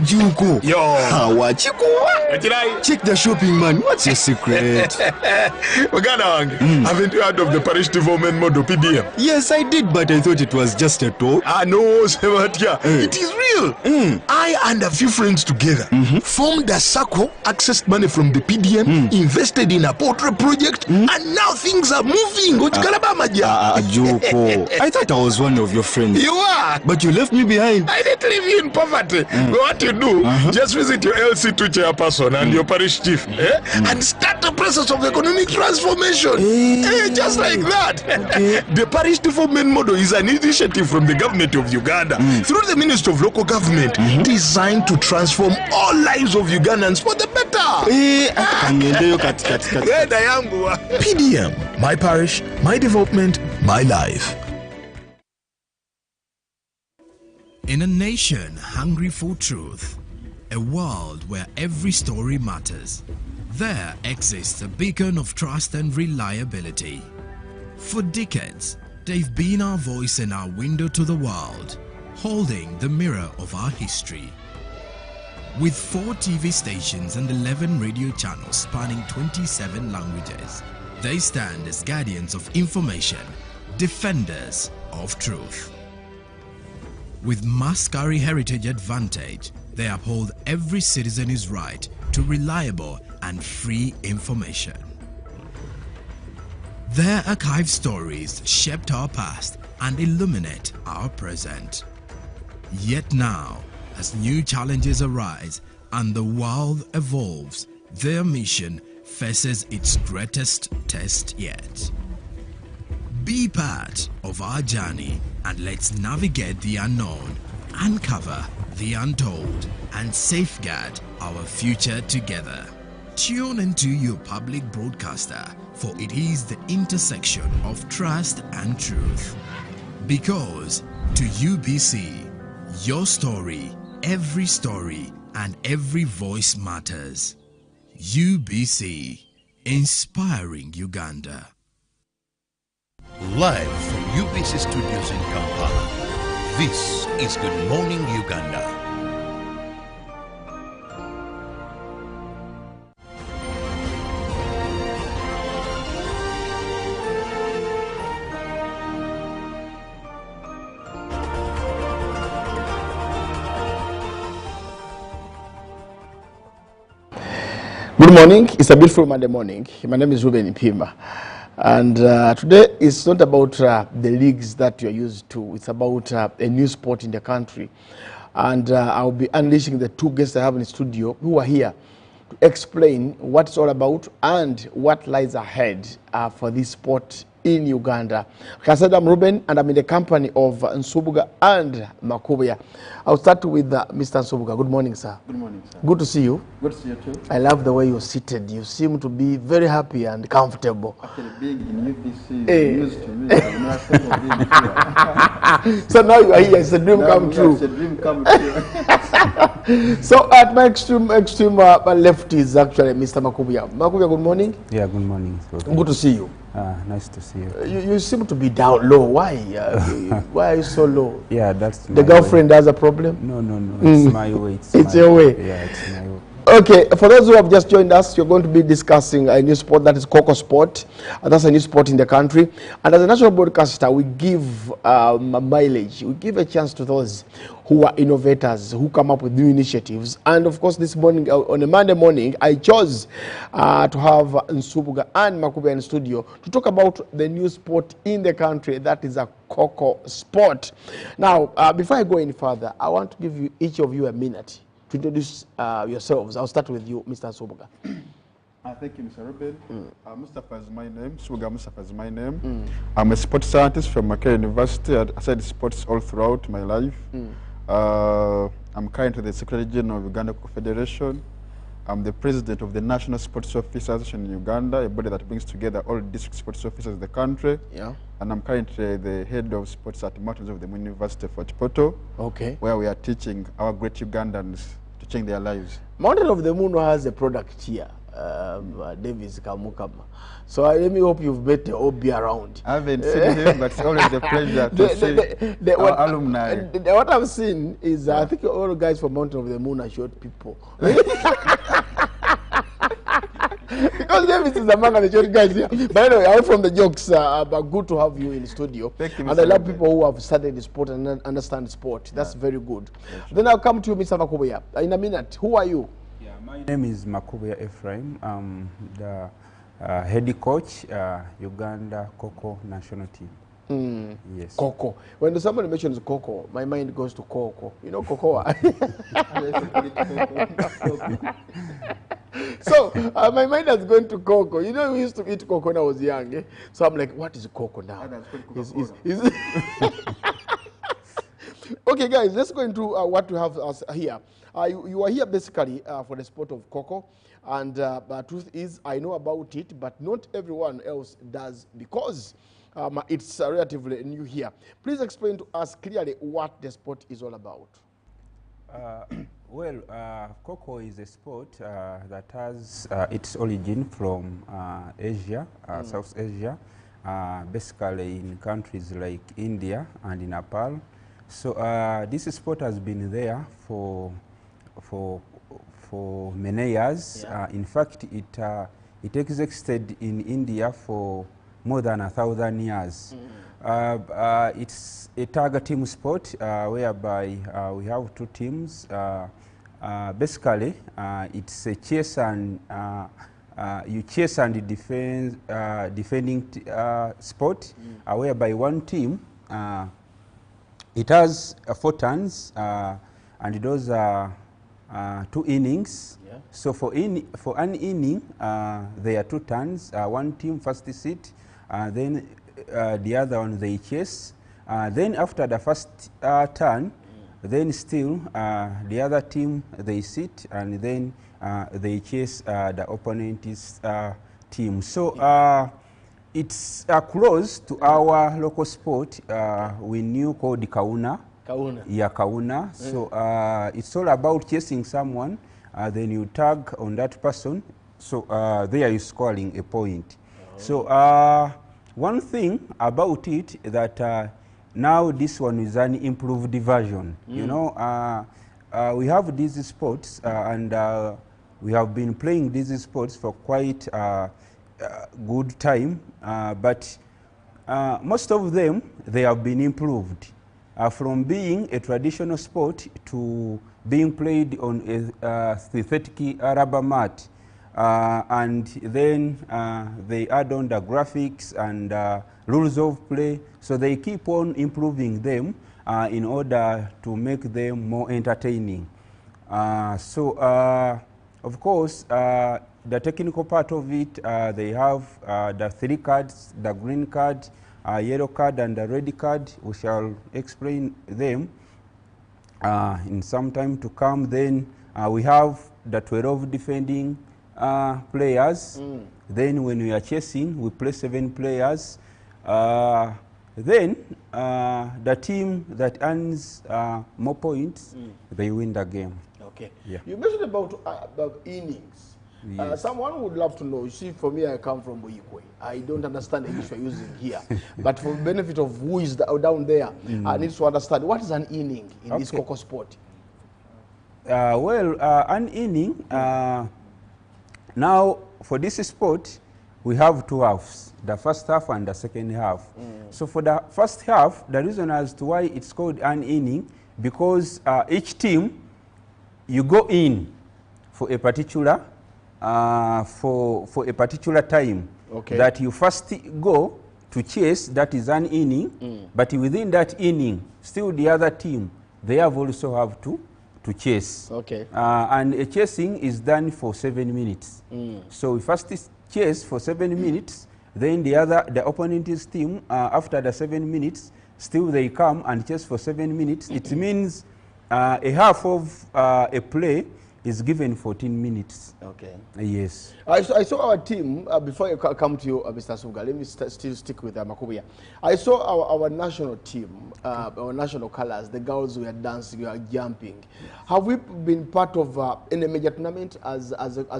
Juko. Yo. What you check the shopping, man. What's your secret? Haven't you heard of the Parish development model, PDM? Yes, I did, but I thought it was just a talk. No, Sebatia. It is real. I and a few friends together formed a circle, accessed money from the PDM, invested in a portrait project, and now things are moving. Juko. I thought I was one of your friends. You are. But you left me behind. I didn't leave you in poverty. What you do, just visit your LC2 chairperson and your parish chief and start the process of economic transformation. Just like that. The Parish development model is an initiative from the government of Uganda through the Ministry of Local Government designed to transform all lives of Ugandans for the better. PDM, my parish, my development, my life. In a nation hungry for truth, a world where every story matters, there exists a beacon of trust and reliability. For decades, they've been our voice and our window to the world. holding the mirror of our history. With 4 TV stations and 11 radio channels spanning 27 languages, they stand as guardians of information, defenders of truth. With Mascari Heritage Advantage, they uphold every citizen's right to reliable and free information. Their archive stories shaped our past and illuminate our present. Yet now, as new challenges arise and the world evolves, their mission faces its greatest test yet. Be part of our journey and let's navigate the unknown, uncover the untold, and safeguard our future together. Tune into your public broadcaster, for it is the intersection of trust and truth. Because to UBC, your story, every story, and every voice matters. UBC, inspiring Uganda. Live from UBC Studios in Kampala, this is Good Morning Uganda. Good morning. It's a beautiful Monday morning. My name is Ruben Ipima. And today it's not about the leagues that you're used to. It's about a new sport in the country. And I'll be unleashing the 2 guests I have in the studio who are here to explain what it's all about and what lies ahead for this sport in Uganda. Like I said, I'm Ruben and I'm in the company of Nsubuga and Makubuya. I'll start with Mr. Nsubuga. Good morning, sir. Good morning, sir. Good to see you. Good to see you too. I love the way you're seated. You seem to be very happy and comfortable. Actually, being in UBC is news to me. I've never thought of being here. So now you are here. It's a dream come true. It's a dream come true. So at my extreme left is actually Mr. Makubuya. Makubuya, good morning. Yeah, good morning. Good to see you. Nice to see you. You seem to be down low. Why? Why are you so low? Yeah, that's the girlfriend way. has a problem? No. It's my way. It's your way. Yeah, it's my way. Okay, for those who have just joined us, you're going to be discussing a new sport that is Kho-Kho sport. That's a new sport in the country. And as a national broadcaster, we give mileage. We give a chance to those who are innovators, who come up with new initiatives. And of course, this morning, on a Monday morning, I chose to have Nsubuga and Makubuya in studio to talk about the new sport in the country that is a Kho-Kho sport. Now, before I go any further, I want to give you each of you a minute to introduce yourselves. I'll start with you, Mr. Nsubuga. Thank you, Mr. Ruben. Mustafa is my name. Suga Mustafa is my name. I'm a sports scientist from Makerere University. I studied sports all throughout my life. I'm currently the Secretary General of Uganda Confederation. I'm the president of the National Sports Officers Association in Uganda, a body that brings together all district sports officers in the country. Yeah. And I'm currently the head of sports at Mountains of the Moon University for Chipoto, where we are teaching our great Ugandans to change their lives. Mountain of the Moon has a product here, Davis Kamukama. So let me hope you've met the OB around. I haven't seen him, but it's always a pleasure to see our alumni. What I've seen is, I think all the guys from Mountain of the Moon are short people. Because Davis is among the short guys here. But anyway, away from the jokes, but good to have you in the studio. Thank you, Mr. And I love people who have studied the sport and understand sport. That's very good. Then I'll come to you, Mr. Makubuya. In a minute, who are you? Yeah, my name is Makubuya Ephraim. I'm the head coach, Uganda Kho-Kho national team. Yes. Kho-Kho. When somebody mentions Kho-Kho, my mind goes to Kho-Kho. You know Kho-Kho? So my mind has gone to Kho-Kho. You know, we used to eat Kho-Kho when I was young. Eh? So I'm like, what is Kho-Kho now? Okay, guys, let's go into what we have here. You are here basically for the sport of Kho-Kho. And the truth is, I know about it, but not everyone else does, because it's relatively new here. Please explain to us clearly what the sport is all about. Well, Kho-Kho is a sport that has its origin from Asia, South Asia, basically in countries like India and in Nepal. So this sport has been there for many years. Yeah. In fact, it existed in India for more than 1,000 years. It's a tag team sport whereby we have two teams. Basically, it's a chase and you chase and defending sport, whereby one team it has 4 turns, and those are 2 innings. Yeah. So for an inning, there are 2 turns. One team first sit, then the other one they chase. Then after the first turn, then still the other team they sit, and then they chase the opponent's team. So it's close to our local sport we knew called Kauna. Kauna. Yeah, Kauna. So it's all about chasing someone, then you tag on that person. So there you're scoring a point. So one thing about it that now this one is an improved version. You know, we have these sports and we have been playing these sports for quite good time, but most of them, they have been improved from being a traditional sport to being played on a synthetic rubber mat, and then they add on the graphics and rules of play, so they keep on improving them in order to make them more entertaining. Of course, the technical part of it, they have the 3 cards, the green card, yellow card, and the red card. We shall explain them in some time to come. Then we have the 12 defending players. Then when we are chasing, we play 7 players. Then the team that earns more points, they win the game. Okay. Yeah. You mentioned about innings. Yes. Someone would love to know. You see, for me, I come from Boyikwe. I don't understand the English we're using here. But for the benefit of who is down there, I need to understand, what is an inning in this Kho-Kho sport? An inning, now for this sport, we have 2 halves, the first half and the second half. So for the first half, the reason as to why it's called an inning, because each team, you go in for a particular for a particular time. Okay. That you first go to chase, that is an inning, but within that inning, still the other team, they have also have to chase. Okay. And a chasing is done for 7 minutes. So we first chase for 7 minutes, then the opponent's team, after the 7 minutes, still they come and chase for 7 minutes. It means a half of a play is given 14 minutes. Okay. Yes. I saw our team, before I come to you, Mr. Suga, let me still stick with Makubia. I saw our national team, our national colors, the girls were dancing, were jumping. Have we been part of any major tournament as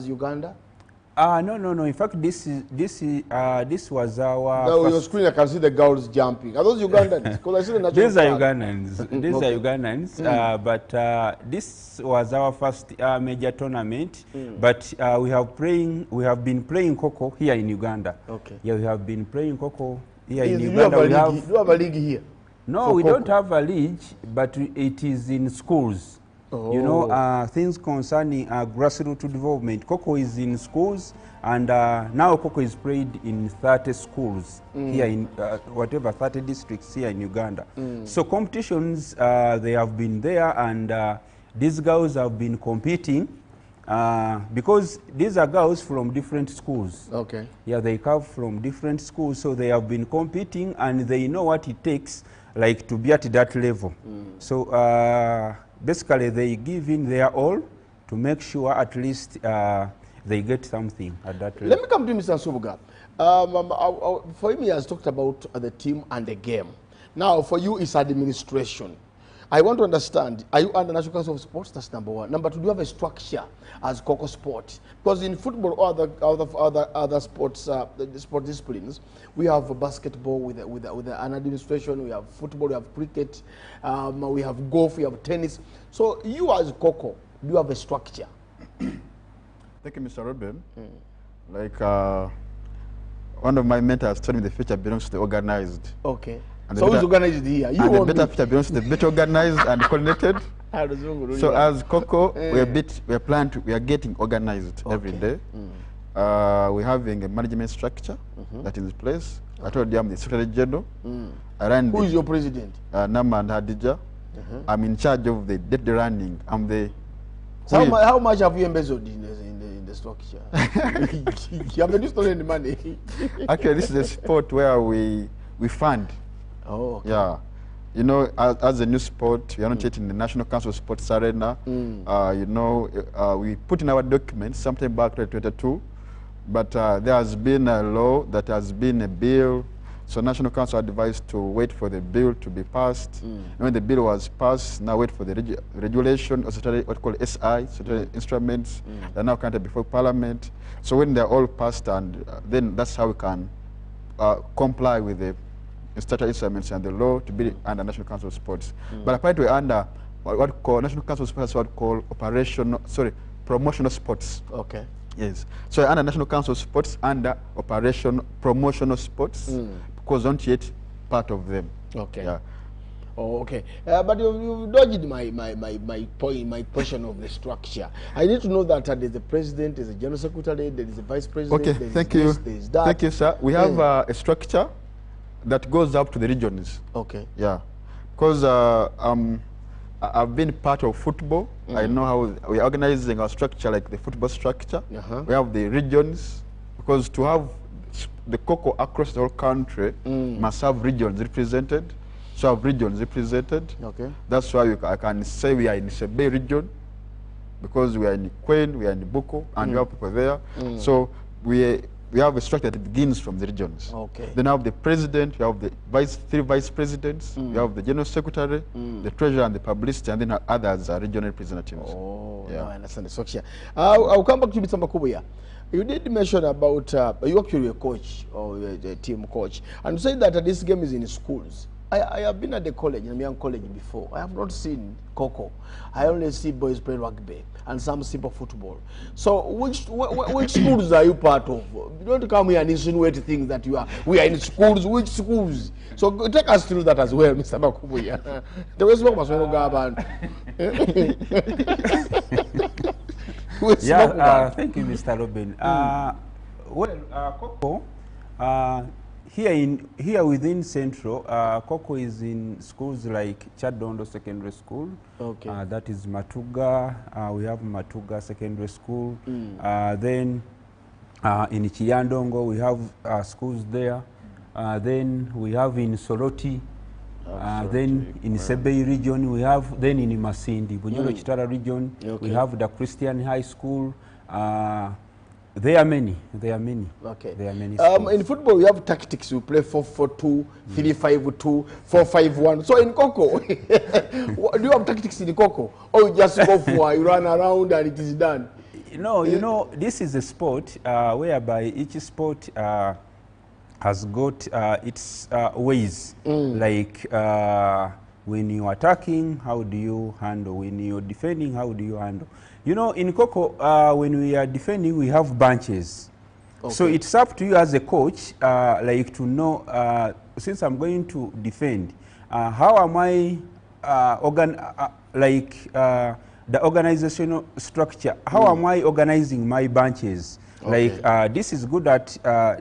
Uganda? No. In fact, this was our. Now on your screen, I can see the girls jumping. Are those Ugandans? Because I see the national. These are Ugandans. These are Ugandans. But this was our first major tournament. But we have been playing Kho-Kho here inUganda. Okay. Yeah, we have been playing Kho-Kho here in Do Uganda. you have a league here? No, we don't have a league, but it is in schools. You know, things concerning grassroots development. Kho-Kho is in schools, and now Kho-Kho is played in 30 schools here in 30 districts here in Uganda. So competitions, they have been there, and these girls have been competing because these are girls from different schools. Okay. Yeah, they come from different schools, so they have been competing, and they know what it takes, like, to be at that level. So basically, they give in their all to make sure at least they get something at that level. Let me come to Mr. Subuga. For him, he has talked about the team and the game. Now, for you, it's administration. I want to understand, are you under National Council of Sports? That's number one. Number two, do you have a structure as Kho-Kho Sport? Because in football or other sports, sport disciplines, we have basketball with an administration, we have football, we have cricket, we have golf, we have tennis. So you as Kho-Kho, do you have a structure? Thank you, Mr. Robin. Like one of my mentors told me the future belongs to the organized. Okay. And so who's organized here? You and the want better me? future belongs to the better organized and coordinated. So as Kho-Kho, we are getting organized every day. We're having a management structure that is in place. I told you I'm the Secretary General. Who is your president? Nama and Hadija. I'm in charge of the day running. I'm the. So how much have you embezzled in the structure? You haven't stolen the money. Actually, this is a sport where we fund. Oh, okay. Yeah. You know, as a new sport, we are not yet in the National Council of Sports Arena. You know, we put in our documents sometime back in 2022, but there has been a law, that has been a bill. So National Council advised to wait for the bill to be passed. And when the bill was passed, now wait for the regulation, or what called SI, certain instruments. They're now counted before Parliament. So when they're all passed, and then that's how we can comply with the statutory instruments and the law to be under National Council of Sports. But apparently we're under what we call National Council of Sports, what we call promotional sports. Okay. Yes. So under National Council of Sports, under promotional sports, because not yet part of them. Okay. Yeah. Oh, okay. But you dodged my point, my question of the structure. I need to know that there's a president, there's a general secretary, there is a vice president. Okay. Thank you. Thank you, sir. We have a structure that goes up to the regions. Okay. Yeah. Because I've been part of football. I know how we're organizing our structure, like the football structure. We have the regions, because to have the Kho-Kho across the whole country must have regions represented. So have regions represented. Okay. That's why I can say we are in Mbale region, because we are in Queen, we are in Buko, and we have people there. So we have a structure that begins from the regions. Okay. Then we have the president, we have the three vice presidents, we have the general secretary, the treasurer, and the publicity, and then others are regional representatives. Oh, yeah. I understand the structure. I'll come back to Mr. Makubuya. You did mention about, you actually a coach, or a team coach, and you said that this game is in schools. I have been at the college, in a young college before. I have not seen Kho-Kho. I only see boys play rugby and some simple football. So which schools are you part of? You don't come here and insinuate things that we are in schools. Which schools? So take us through that as well, Mr. Makubuya. The way smoke must go about. Yeah, thank you, Mr. Robin. Kho-Kho, here within Central, Kho-Kho is in schools like Chadondo Secondary School. Okay. That is Matuga. We have Matuga Secondary School. Then in Chiyandongo we have schools there. Then we have in Soroti. Then in Sebei region we have. Then in Masindi, Bunyoro Chitara region, we have the Christian High School. There are many. Okay. There are many. In football, we have tactics. We play 4-4-2, 3-5-2, 4-5-1. So in Kho-Kho, do you have tactics in Kho-Kho, or you just go for you run around and it is done? No, you know, this is a sport whereby each sport has got its ways. Like when you are attacking, how do you handle? When you are defending, how do you handle? You know, in Kho-Kho, when we are defending, we have bunches. Okay. So it's up to you as a coach, like to know, since I'm going to defend, how am I, the organizational structure, how am I organizing my bunches? Okay. Like, this is good at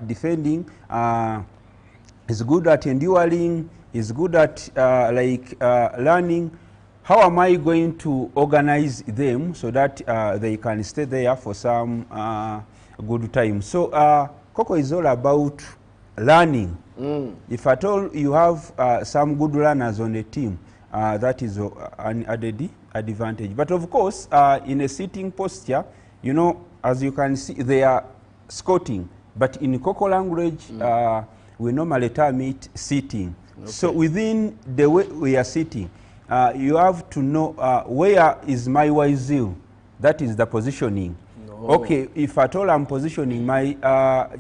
defending, is good at enduring, is good at learning. How am I going to organize them so that they can stay there for some good time? So Kho-Kho is all about learning. If at all you have some good learners on a team, that is an added advantage. But of course, in a sitting posture, you know, as you can see, they are squatting. But in Kho-Kho language, we normally term it sitting. Okay. So within the way we are sitting, you have to know where is my YZIL. That is the positioning. Okay, if at all I'm positioning my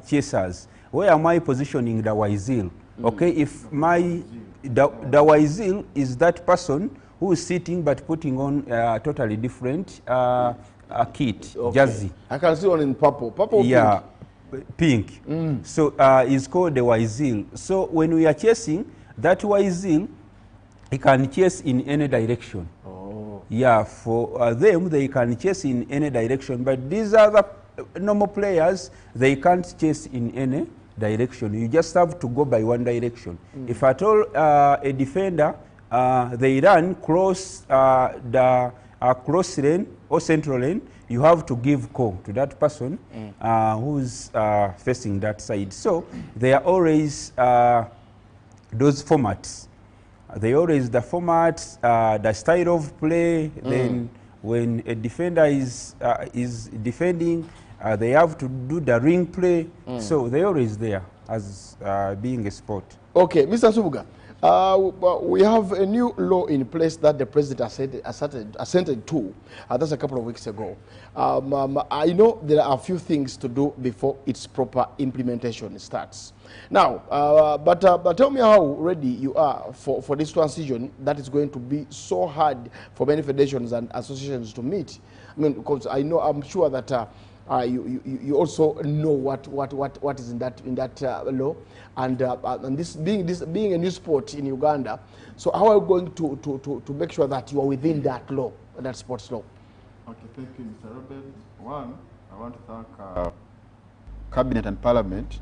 chasers, where am I positioning the YZIL? Okay, if my the YZIL is that person who is sitting but putting on a totally different kit, jersey. I can see one in purple. Purple, yeah, pink. So it's called the YZIL. So when we are chasing, that YZIL, he can chase in any direction. Yeah, for them, they can chase in any direction. But these other normal players, they can't chase in any direction. You just have to go by one direction. If at all a defender, they run cross the cross lane or central lane, you have to give call to that person who's facing that side. So they are always those formats. They always the formats, the style of play. Then when a defender is defending, they have to do the ring play. So they always there as being a sport. Okay, Mr. Subuga, we have a new law in place that the president assented to. That's a couple of weeks ago. I know there are a few things to do before its proper implementation starts. Now, but tell me how ready you are for this transition that is going to be so hard for many federations and associations to meet. I mean, because I'm sure that you also know what is in that law, and this being a new sport in Uganda. So how are you going to make sure that you are within that law, that sports law? Okay, thank you, Mr. Robin. One, I want to thank Cabinet and Parliament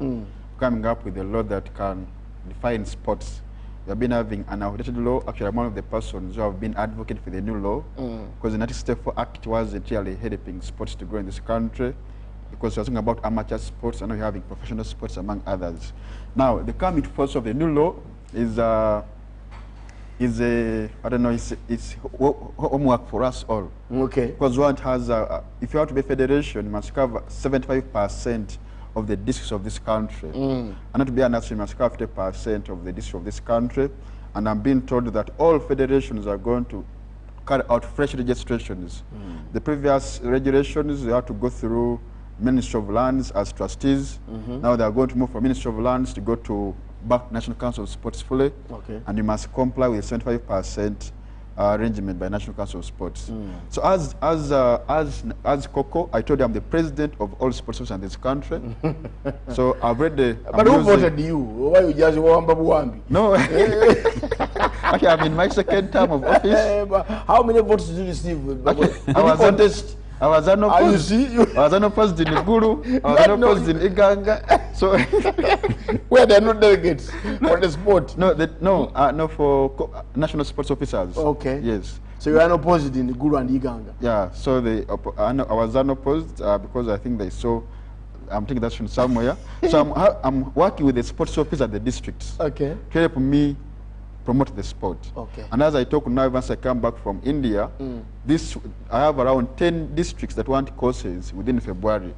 coming up with a law that can define sports. We have been having an outdated law. Actually, I'm one of the persons who have been advocating for the new law, because the 1964 Act wasn't really helping sports to grow in this country, because we're talking about amateur sports and now you're having professional sports among others. Now, the coming force of the new law is it's homework for us all. Okay. Because one has, if you want to be a federation, you must cover 75% of the districts of this country. And not to be an national, you must cover 50% of the districts of this country. And I'm being told that all federations are going to carry out fresh registrations. The previous regulations, they have to go through Ministry of Lands as trustees. Now they are going to move from Ministry of Lands to go to back National Council of Sports fully. Okay. And you must comply with 75% arrangement by National Council of Sports. So as Kho-Kho, I told you I'm the president of all sports in this country. So I've read the... But who voted you? Why you just Wambi? No. Okay, I'm in my second term of office. How many votes did you receive? I was unopposed in Guru, I was unopposed in Iganga. So where there are no delegates for the sport? No, for national sports officers. Okay. Yes. So you are unopposed in Guru and Iganga? Yeah, so I was unopposed because I think they saw I'm taking that from somewhere. So I'm working with the sports office at the districts. Okay. To help me promote the sport. Okay. And as I talk now, once I come back from India, I have around 10 districts that want courses within February.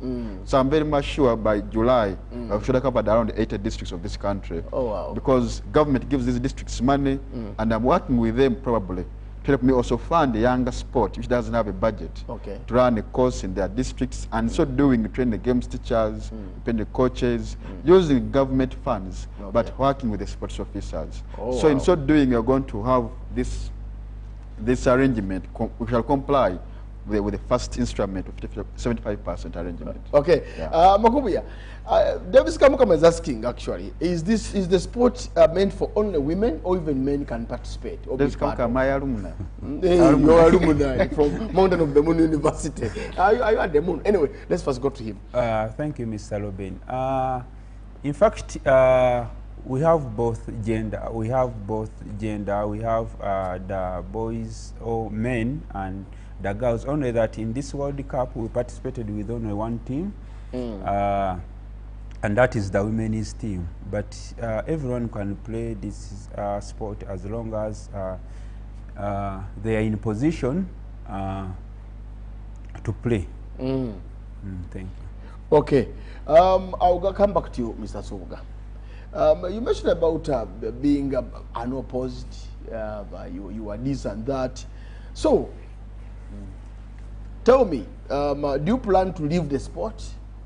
So I'm very much sure by July, I should have covered around 80 districts of this country. Oh, wow. Because government gives these districts money, and I'm working with them probably to help me also fund the younger sport, which doesn't have a budget, to run a course in their districts, and so doing, train the games teachers, train the coaches, using government funds, but working with the sports officers. So in so doing, you're going to have this arrangement, we shall comply with the first instrument of 75% arrangement. Okay, yeah. Makubuya, Davis Kamukam is asking actually, is the sport meant for only women or even men can participate? Davis Kamukam, my alumni. Your alumni from Mountain of the Moon University. Are you at the moon? Anyway, let's first go to him. Thank you, Mr. Robin. In fact, we have both gender. We have the boys or men and the girls. Only that in this World Cup we participated with only one team, and that is the women's team. But everyone can play this sport as long as they are in position to play. Thank you. Okay, I'll come back to you, Mr. Subuga. You mentioned about being unopposed, you are this and that. So, tell me, do you plan to leave the sport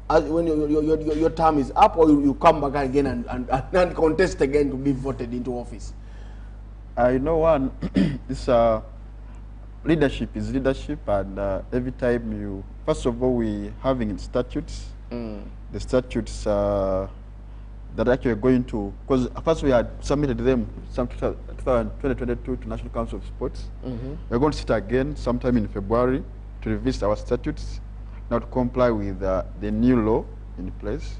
when your term is up, or you come back again and contest again to be voted into office? I know one, this leadership is leadership, and every time you, first of all, we having statutes. The statutes that actually are going to, because first we had submitted them some 2022 to National Council of Sports. We're going to sit again sometime in February to revisit our statutes, now to comply with the new law in place.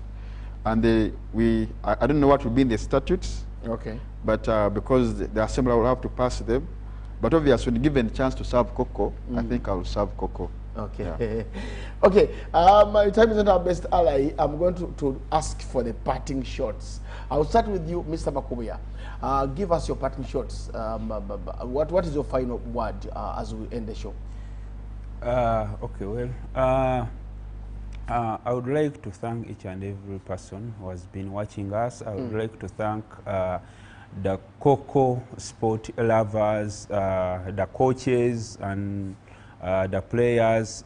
And I don't know what will be in the statutes. Okay. But because the Assembly will have to pass them. But obviously, when given a chance to serve Kho-Kho, I think I will serve Kho-Kho. Okay. Yeah. Okay. My time is not our best ally. I'm going to ask for the parting shots. I'll start with you, Mr. Makubuya. Give us your parting shots. What is your final word as we end the show? Okay, well, I would like to thank each and every person who has been watching us. I would like to thank the Kho-Kho sport lovers, the coaches, and the players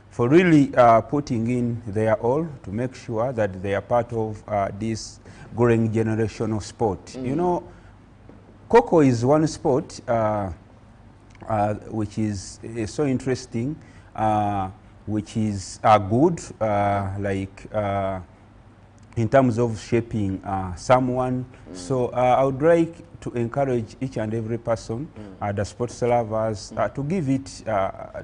for really putting in their all to make sure that they are part of this growing generation of sport. You know, Kho-Kho is one sport which is so interesting, which is good, like in terms of shaping someone. So I would like to encourage each and every person, the sports lovers, to give it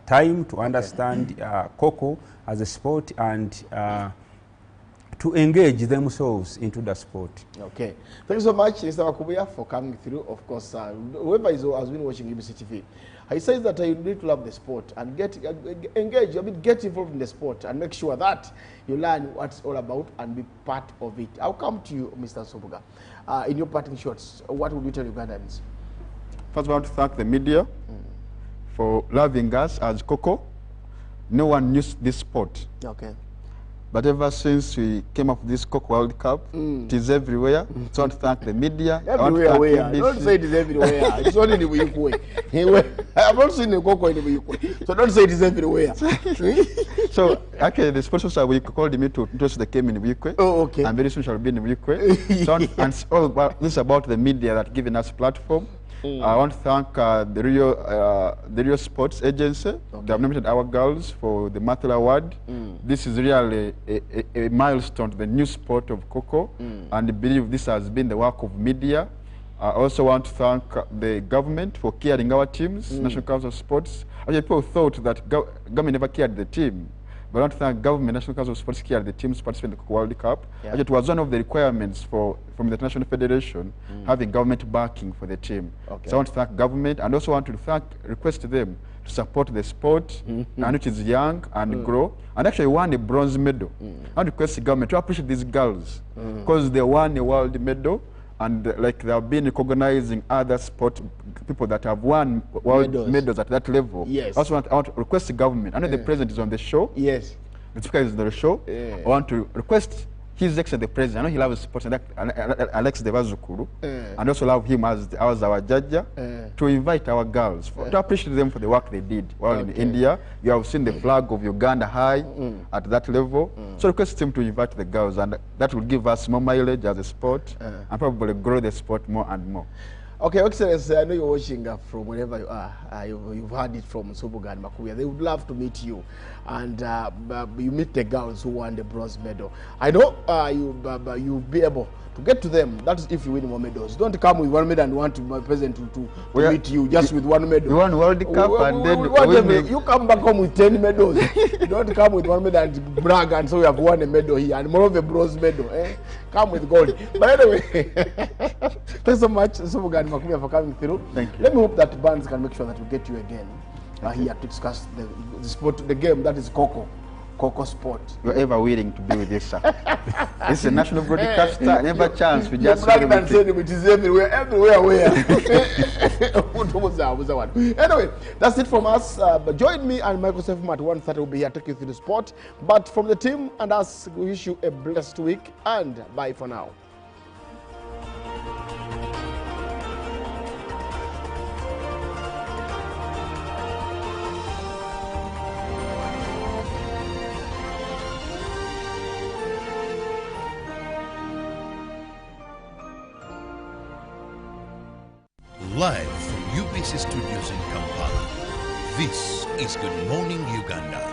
time to understand Kho-Kho as a sport and to engage themselves into the sport. Okay. Thank you so much, Mr. Makubuya, for coming through. Of course, whoever has been watching UBC TV, he says that you need to love the sport and get engaged, get involved in the sport and make sure that you learn what it's all about and be part of it. I'll come to you, Mr. Sobuga. In your parting shots, what would you tell Ugandans? First, I want to thank the media for loving us as Kho-Kho. No one knew this sport. Okay. But ever since we came up with this Kho-Kho World Cup, it is everywhere. So I want to thank the media. Everywhere, where? Don't say it is everywhere. It's only in the weak way. I've not seen the Kho-Kho in the weak way. So don't say it is everywhere. So actually, the sponsors are weak called me to introduce the game in weak way. Oh, okay. And very soon shall be in weak way. So and it's all about, this is about the media that given us platform. I want to thank the Rio Sports Agency. They have nominated our girls for the Mathil Award. This is really a milestone to the new sport of Kho-Kho, and I believe this has been the work of media. I also want to thank the government for caring our teams, National Council of Sports. Actually, people thought that government never cared the team. But I want to thank government, National Council of Sports, cared the teams participating in the World Cup. Yeah. Actually, it was one of the requirements from the International Federation having government backing for the team. Okay. So I want to thank government and also want to request them to support the sport, and which is young and grow. And actually won a bronze medal. I want to request the government to appreciate these girls because they won a world medal. And like they have been recognizing other sport people that have won world medals at that level. Yes. I want to request the government. I know the president is on the show. Yes. The speaker is on the show. I want to request His Excellency the President. I know he loves sports and Alex Devazukuru, and also love him as our judge, to invite our girls, to appreciate them for the work they did while in India. You have seen the flag of Uganda high at that level. So request him to invite the girls, and that will give us more mileage as a sport and probably grow the sport more and more. Okay, Excellency, I know you're watching from wherever you are. You've heard it from Sobuga and Makubuya. They would love to meet you, and you meet the girls who won the bronze medal. I know you'll be able to get to them. That's if you win more medals. Don't come with one medal and want my president to meet you just with one medal. You won World Cup and then you come back home with 10 medals. You don't come with one medal and brag and so we have won a medal here and more of a bronze medal. Come with gold. But anyway, thanks so much, Sobuga and Makubuya, for coming through. Thank you. Let me hope that Barnes can make sure that we get you again here to discuss the sport, the game that is Kho-Kho sport. We're ever willing to be with you, sir. It's a national broadcaster, never chance. We just said it is everywhere, where? Anyway, that's it from us. But join me and Michael Sefum at 1:30. We'll be here taking you through the sport. But from the team and us, we wish you a blessed week and bye for now. Live from UBC Studios in Kampala, this is Good Morning Uganda.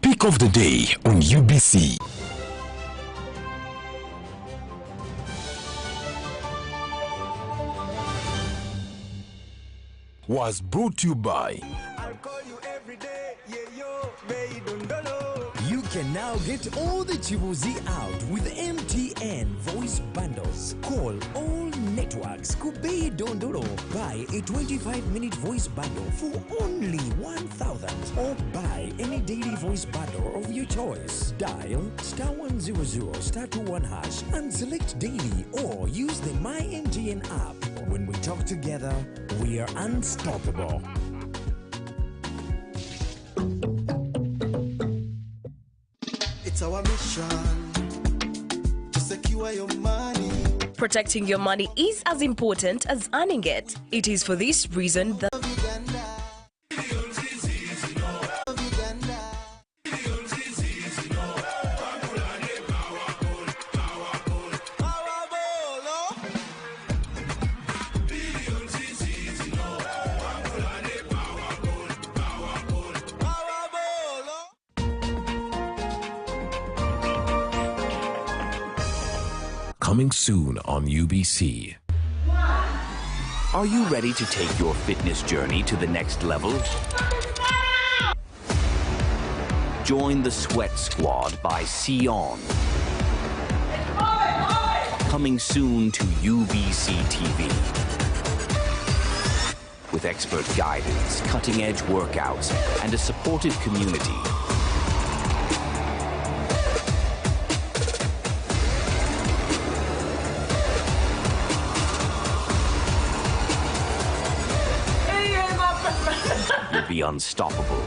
Pick of the day on UBC. Was brought to you by You can now get all the chibuzi out with MTN voice bundles. Call all networks Kubei Dondoro. Buy a 25-minute voice bundle for only 1,000 or buy any daily voice bundle of your choice. Dial *100 *21 hash and select daily or use the My MTN app. When we talk together, we are unstoppable. It's our mission to secure your money. Protecting your money is as important as earning it. It is for this reason that coming soon on UBC. Are you ready to take your fitness journey to the next level? Join the Sweat Squad by Sion. Coming soon to UBC TV. With expert guidance, cutting-edge workouts, and a supportive community. You'll be unstoppable.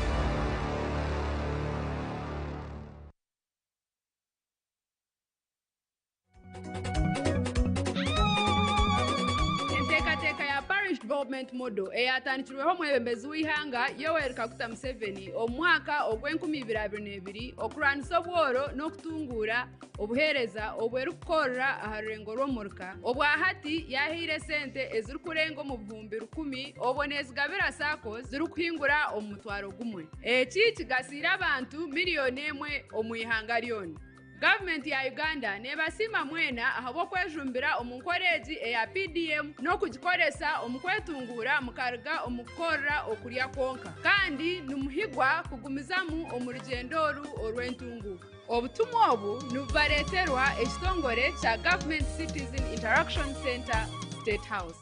enteekateeka ya Parish Development Model eyatandikirweho omwebembezi w'ihanga Yoweri Kaguta Museveni omwaka ogw'2022 okurwanisa obworo n'okutunguura obuheereza obwerikukorra aha rurengo rw'omuruka obwa hati yahiire sente ezirikurenga omu bihumbi 10,000 obonezigabira SACCOs zirikuhingura omu mutwaro gumwe. Eki kigasiire abantu miliyoni 1 omu ihanga lyona. Gavumenti ya Uganda nebasiima mwena ahabw'okwejumbira omu nkoreegi eya PDM n'okugikoresa omu kwetunguura mukaruga omu kukorra okurya kwonka kandi nimuhigwa kugumizamu omu rugyendo oru orw'entunguuka. Obutumwa obu nibubareeterwa ekitongore kya Government Citizen Interaction Center, State House.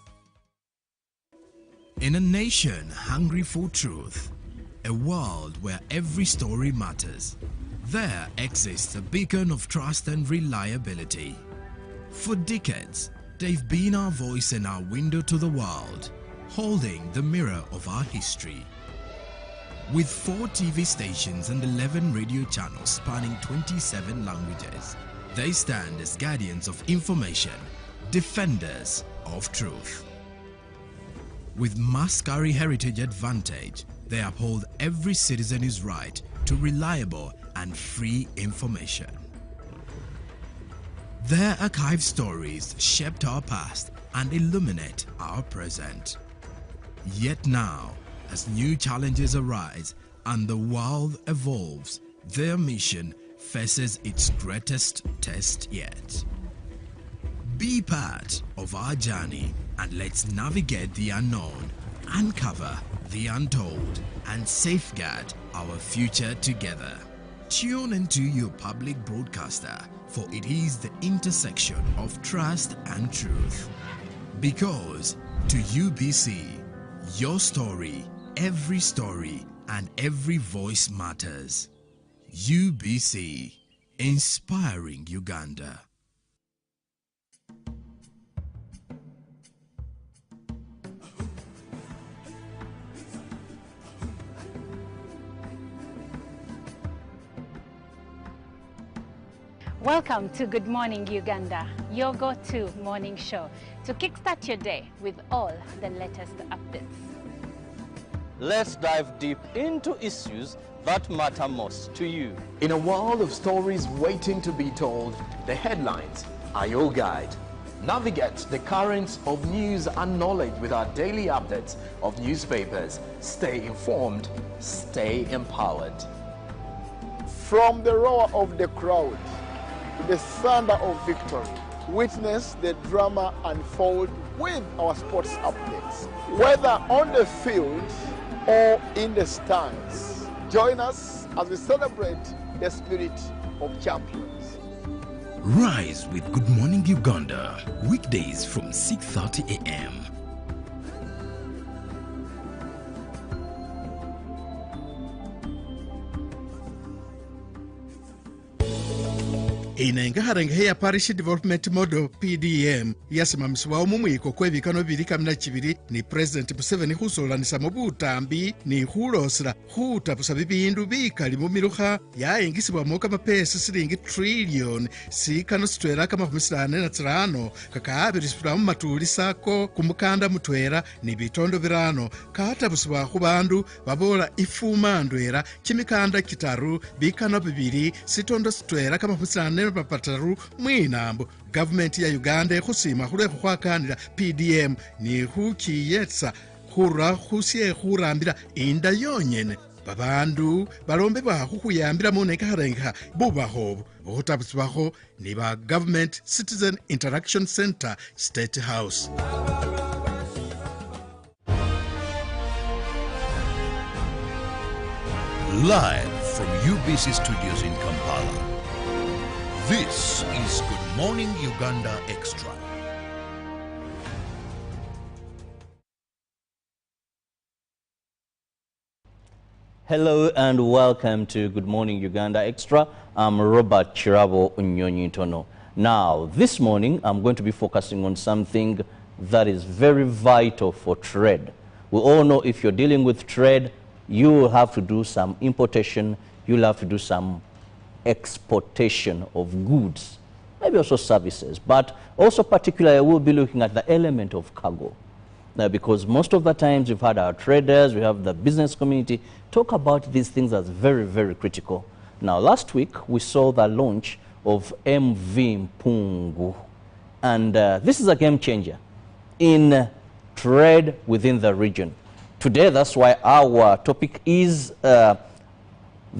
In a nation hungry for truth, a world where every story matters, there exists a beacon of trust and reliability. For decades, they've been our voice and our window to the world, holding the mirror of our history. With 4 TV stations and 11 radio channels spanning 27 languages, they stand as guardians of information, defenders of truth. With Mascari Heritage Advantage, they uphold every citizen's right to reliable and free information. Their archived stories shaped our past and illuminate our present. Yet now, as new challenges arise and the world evolves, their mission faces its greatest test yet. Be part of our journey and let's navigate the unknown, uncover the untold, and safeguard our future together. Tune into your public broadcaster, for it is the intersection of trust and truth. Because to UBC, your story, every story, and every voice matters. UBC, inspiring Uganda. Welcome to Good Morning Uganda, your go-to morning show to kickstart your day with all the latest updates. Let's dive deep into issues that matter most to you. In a world of stories waiting to be told, the headlines are your guide. Navigate the currents of news and knowledge with our daily updates of newspapers. Stay informed, stay empowered. From the roar of the crowd to the thunder of victory, witness the drama unfold with our sports updates. Whether on the field or in the stands, join us as we celebrate the spirit of champions. Rise with Good Morning Uganda, weekdays from 6:30 a.m. inengaharengehe ya Parish Development Model PDM yasimamisibwawo mu mwiko kw'ebikano 2022 ni President Museveni khusolanisa mu butambi ni khulosela khutapusa bibindu bikali mu miluha yayengisibwamo kamapesa silingi trillion sikano sitwela kamakhumi na tsirano kakaabirisibwa mu matulisako kumukanda mutwela ni bitondo birano katapusibwa khu bandu babola ifuma ndwela kimikanda kitaru bikano bibili sitondo sitwela kamakhumi papataru mwinambo. Government ya Uganda khusima khulwe khukhwakanila PDM ni khukiyetsa khura khusye khurambila inda yonyene babandu balombebwa khukhuyambila munengaharenga bubakhobo okhutapusibwakho ni ba Government Citizen Interaction Center State House. Live from UBC Studios in Kampala, this is Good Morning Uganda Extra. Hello and welcome to Good Morning Uganda Extra. I'm Robert Chirabo Unyonyintono. Now, this morning I'm going to be focusing on something that is very vital for trade. We all know if you're dealing with trade, you will have to do some importation, you'll have to do some exportation of goods, maybe also services, but also particularly we'll be looking at the element of cargo. Now, because most of the times we've had our traders, we have the business community talk about these things as very, very critical. Now, last week we saw the launch of MV Mpungu, and this is a game changer in trade within the region. Today, that's why our topic is the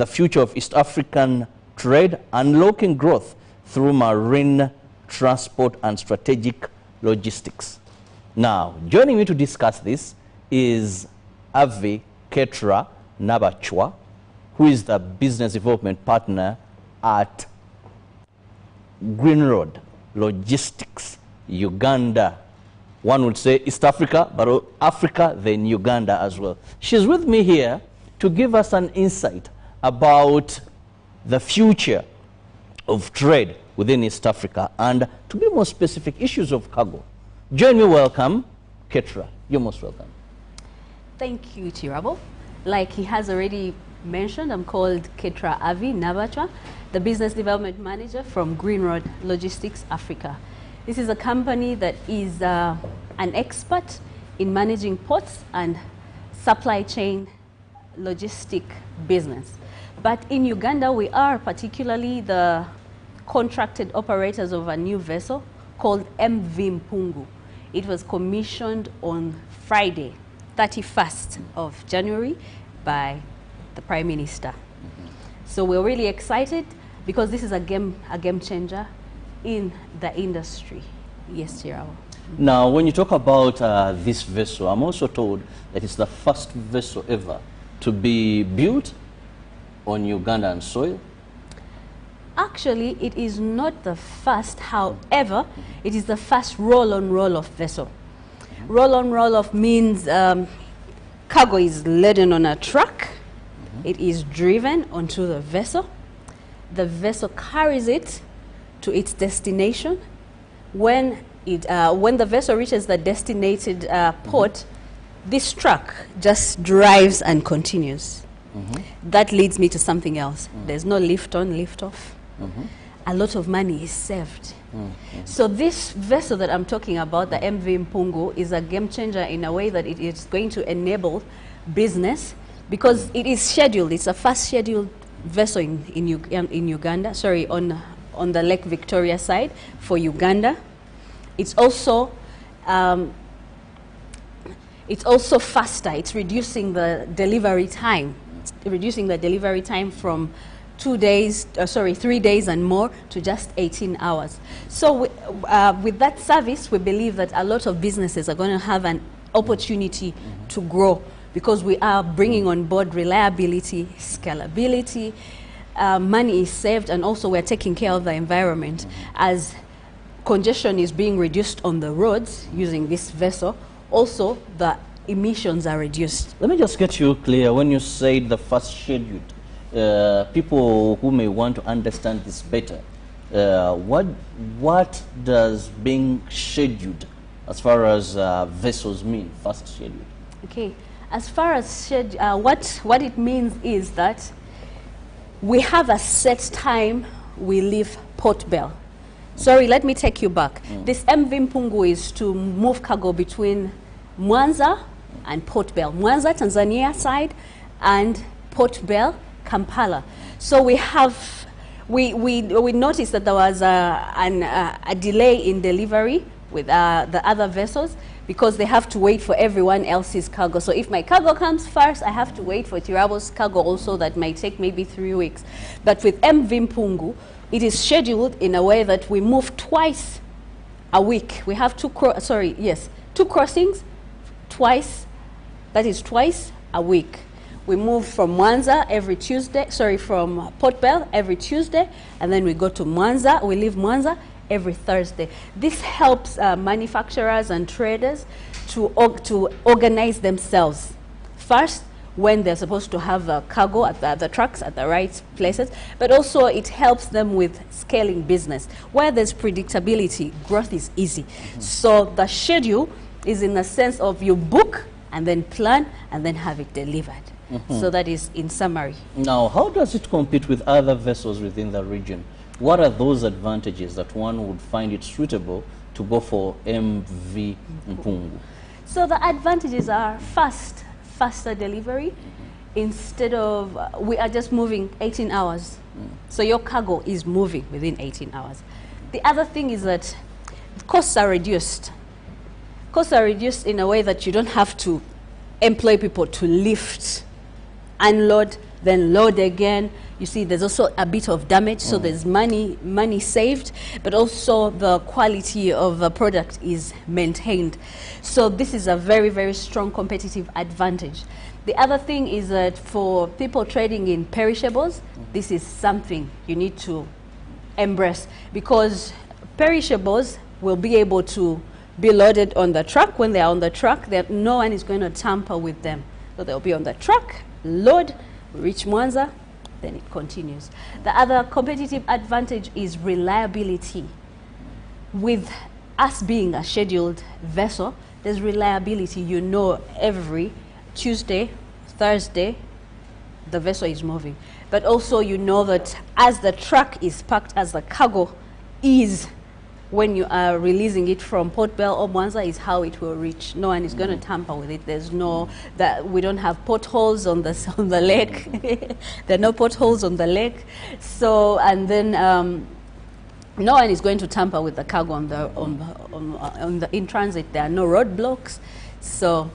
future of East African trade, unlocking growth through marine transport and strategic logistics. Now, joining me to discuss this is Avi Ketra Nabachwa, who is the business development partner at Green Road Logistics, Uganda. One would say East Africa, but Africa, then Uganda as well. She's with me here to give us an insight about the future of trade within East Africa and, to be more specific, issues of cargo. Join me, welcome, Ketra. You're most welcome. Thank you, Chirabo. Like he has already mentioned, I'm called Ketra Avi Nabachwa, the Business Development Manager from Green Road Logistics Africa. This is a company that is an expert in managing ports and supply chain logistic business. But in Uganda, we are particularly the contracted operators of a new vessel called MV Mpungu. It was commissioned on Friday, 31st of January by the Prime Minister. So we're really excited because this is a game changer in the industry. Yes, Chirao. Now, when you talk about this vessel, I'm also told that it's the first vessel ever to be built on Ugandan soil. Actually, it is not the first. However, it is the first roll-on roll-off vessel. Roll-on roll-off means cargo is laden on a truck. It is driven onto the vessel. The vessel carries it to its destination. When the vessel reaches the designated port, this truck just drives and continues. That leads me to something else. There's no lift on, lift off. A lot of money is saved. So this vessel that I'm talking about, the MV Mpungu, is a game changer in a way that it is going to enable business because it is scheduled. It's a fast scheduled vessel in Uganda, sorry, on the Lake Victoria side for Uganda. It's also faster. It's reducing the delivery time. It's reducing the delivery time from 3 days and more to just 18 hours. So with that service, we believe that a lot of businesses are going to have an opportunity to grow, because we are bringing on board reliability, scalability, money is saved, and also we're taking care of the environment. As congestion is being reduced on the roads using this vessel, also the emissions are reduced. Let me just get you clear. When you say the first scheduled, people who may want to understand this better, what does being scheduled as far as vessels mean, first scheduled? Okay, as far as what it means is that we have a set time we leave Port Bell. Sorry, let me take you back. This MV Mpungu is to move cargo between Mwanza and Port Bell. Mwanza, Tanzania side, and Port Bell, Kampala. So we noticed that there was a delay in delivery with the other vessels, because they have to wait for everyone else's cargo. So if my cargo comes first, I have to wait for Tirabo's cargo also. That might take maybe 3 weeks. But with MV Mpungu, it is scheduled in a way that we move twice a week. We have two crossings, twice a week. We move from Mwanza every Tuesday, from Port Bell every Tuesday, and then we go to Mwanza, we leave Mwanza every Thursday. This helps manufacturers and traders to organize themselves. First, when they're supposed to have cargo at the trucks at the right places, but also it helps them with scaling business. Where there's predictability, growth is easy. So the schedule is in the sense of you book and then plan and then have it delivered. So that is in summary. Now, how does it compete with other vessels within the region? What are those advantages that one would find it suitable to go for MV Mpungu? So the advantages are faster delivery. Instead of, we are just moving 18 hours. So your cargo is moving within 18 hours. The other thing is that costs are reduced. Costs are reduced in a way that you don't have to employ people to lift, unload, then load again. You see, there's also a bit of damage, so there's money saved, but also the quality of the product is maintained. So this is a very, very strong competitive advantage. The other thing is that for people trading in perishables, this is something you need to embrace, because perishables will be able to be loaded on the truck. When they are on the truck, no one is going to tamper with them. So they'll be on the truck, load, reach Mwanza, then it continues. The other competitive advantage is reliability. With us being a scheduled vessel, there's reliability. You know, every Tuesday, Thursday, the vessel is moving. But also you know that as the truck is packed, as the cargo is, when you are releasing it from Port Bell or Mwanza, is how it will reach. No one is going to tamper with it. There's no, we don't have potholes on the lake. There are no potholes on the lake. So, and then no one is going to tamper with the cargo in transit. There are no roadblocks. So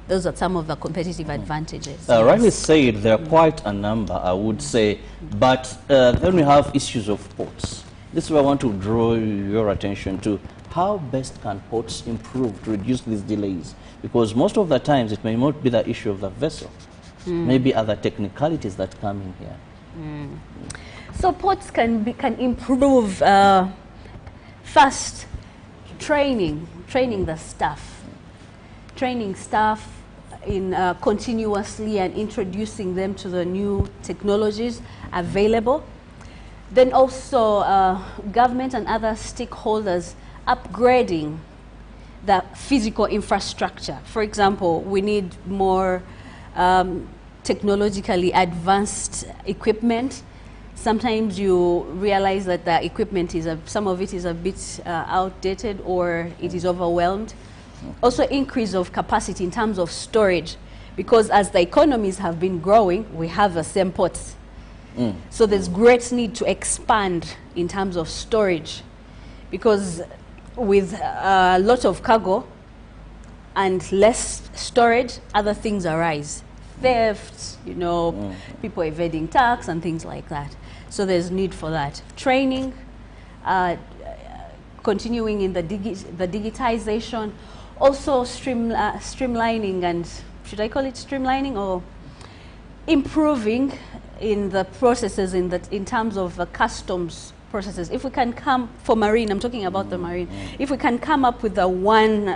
those are some of the competitive advantages. Rightly said, there are quite a number, I would say. But then we have issues of ports. This is where I want to draw your attention to. How best can ports improve to reduce these delays? Because most of the times it may not be the issue of the vessel. Maybe other technicalities that come in here. So ports can improve first training the staff. Training staff in continuously and introducing them to the new technologies available. Then also government and other stakeholders upgrading the physical infrastructure. For example, we need more technologically advanced equipment. Sometimes you realize that the equipment some of it is a bit outdated or it is overwhelmed. Also increase of capacity in terms of storage, because as the economies have been growing, we have the same ports. So there's great need to expand in terms of storage, because with a lot of cargo and less storage, other things arise. Theft, you know, people evading tax and things like that. So there's need for that. Training, continuing in the digitization, also streamlining and, should I call it streamlining, or improving in the processes in terms of customs processes. If we can come, for marine, I'm talking about the marine, if we can come up with the one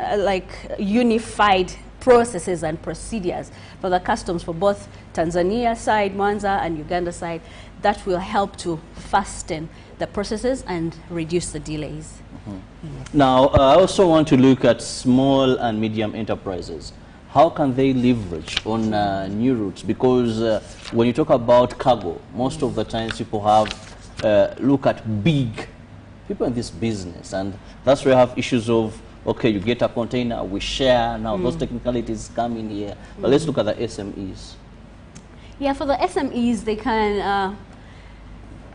unified processes and procedures for the customs for both Tanzania side, Mwanza, and Uganda side, that will help to fasten the processes and reduce the delays. Now, I also want to look at small and medium enterprises. How can they leverage on new routes? Because when you talk about cargo, most of the times people have look at big people in this business, and that's where you have issues of, okay, you get a container, we share, now those technicalities come in here. But let's look at the SMEs. Yeah, for the SMEs, they can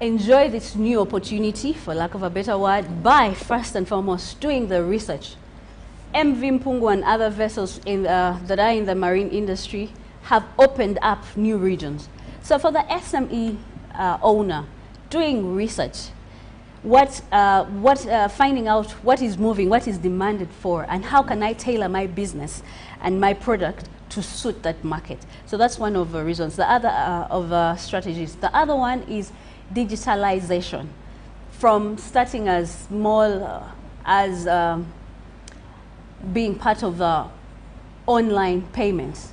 enjoy this new opportunity, for lack of a better word, by first and foremost doing the research. MV Mpungu and other vessels that are in the marine industry have opened up new regions. So for the SME owner, doing research, finding out what is moving, what is demanded for, and how can I tailor my business and my product to suit that market. So that's one of the reasons. The other of strategies. The other one is digitalization. From starting as small as being part of the online payments,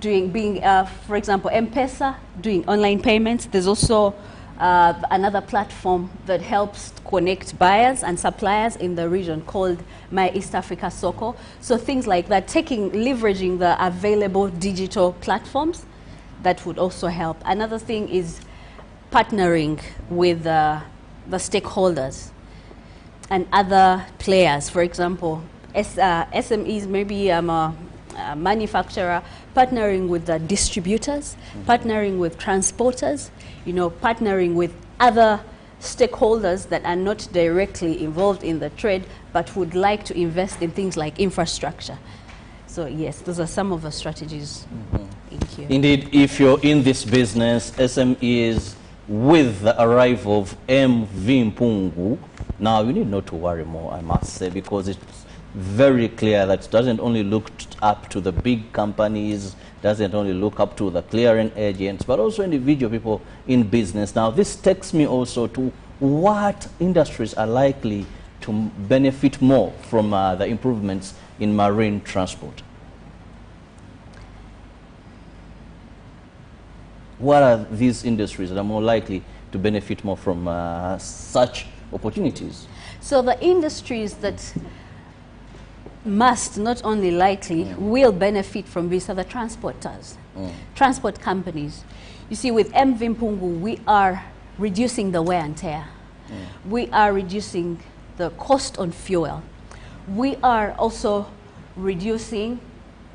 for example, M-Pesa, doing online payments. There's also another platform that helps connect buyers and suppliers in the region called My East Africa Soko. So things like that, leveraging the available digital platforms, that would also help. Another thing is partnering with the stakeholders and other players. For example, SMEs, maybe I'm a manufacturer, partnering with the distributors, partnering with transporters, you know, partnering with other stakeholders that are not directly involved in the trade but would like to invest in things like infrastructure. So yes, those are some of the strategies. Thank you. Indeed, if you're in this business, SMEs, with the arrival of MV Mpungu, now you need not to worry more, I must say, because it's very clear that it doesn't only look up to the big companies, doesn't only look up to the clearing agents, but also individual people in business. Now, this takes me also to what industries are likely to benefit more from the improvements in marine transport. What are these industries that are more likely to benefit more from such opportunities? So the industries that must, not only likely, will benefit from this are the transporters, transport companies. You see, with MV Mpungu, we are reducing the wear and tear. We are reducing the cost on fuel. We are also reducing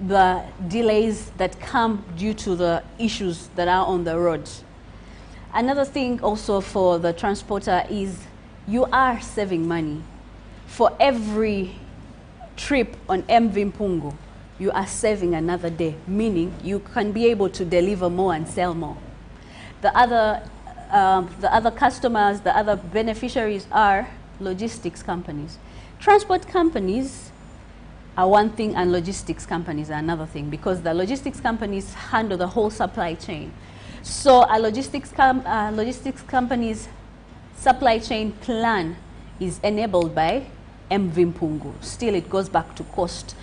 the delays that come due to the issues that are on the roads. Another thing also for the transporter is you are saving money. For every trip on MV Mpungu, you are saving another day, meaning you can be able to deliver more and sell more. The other customers, the other beneficiaries are logistics companies. Transport companies are one thing and logistics companies are another thing, because the logistics companies handle the whole supply chain. So a logistics company's supply chain plan is enabled by MV Mpungu. Still, it goes back to cost,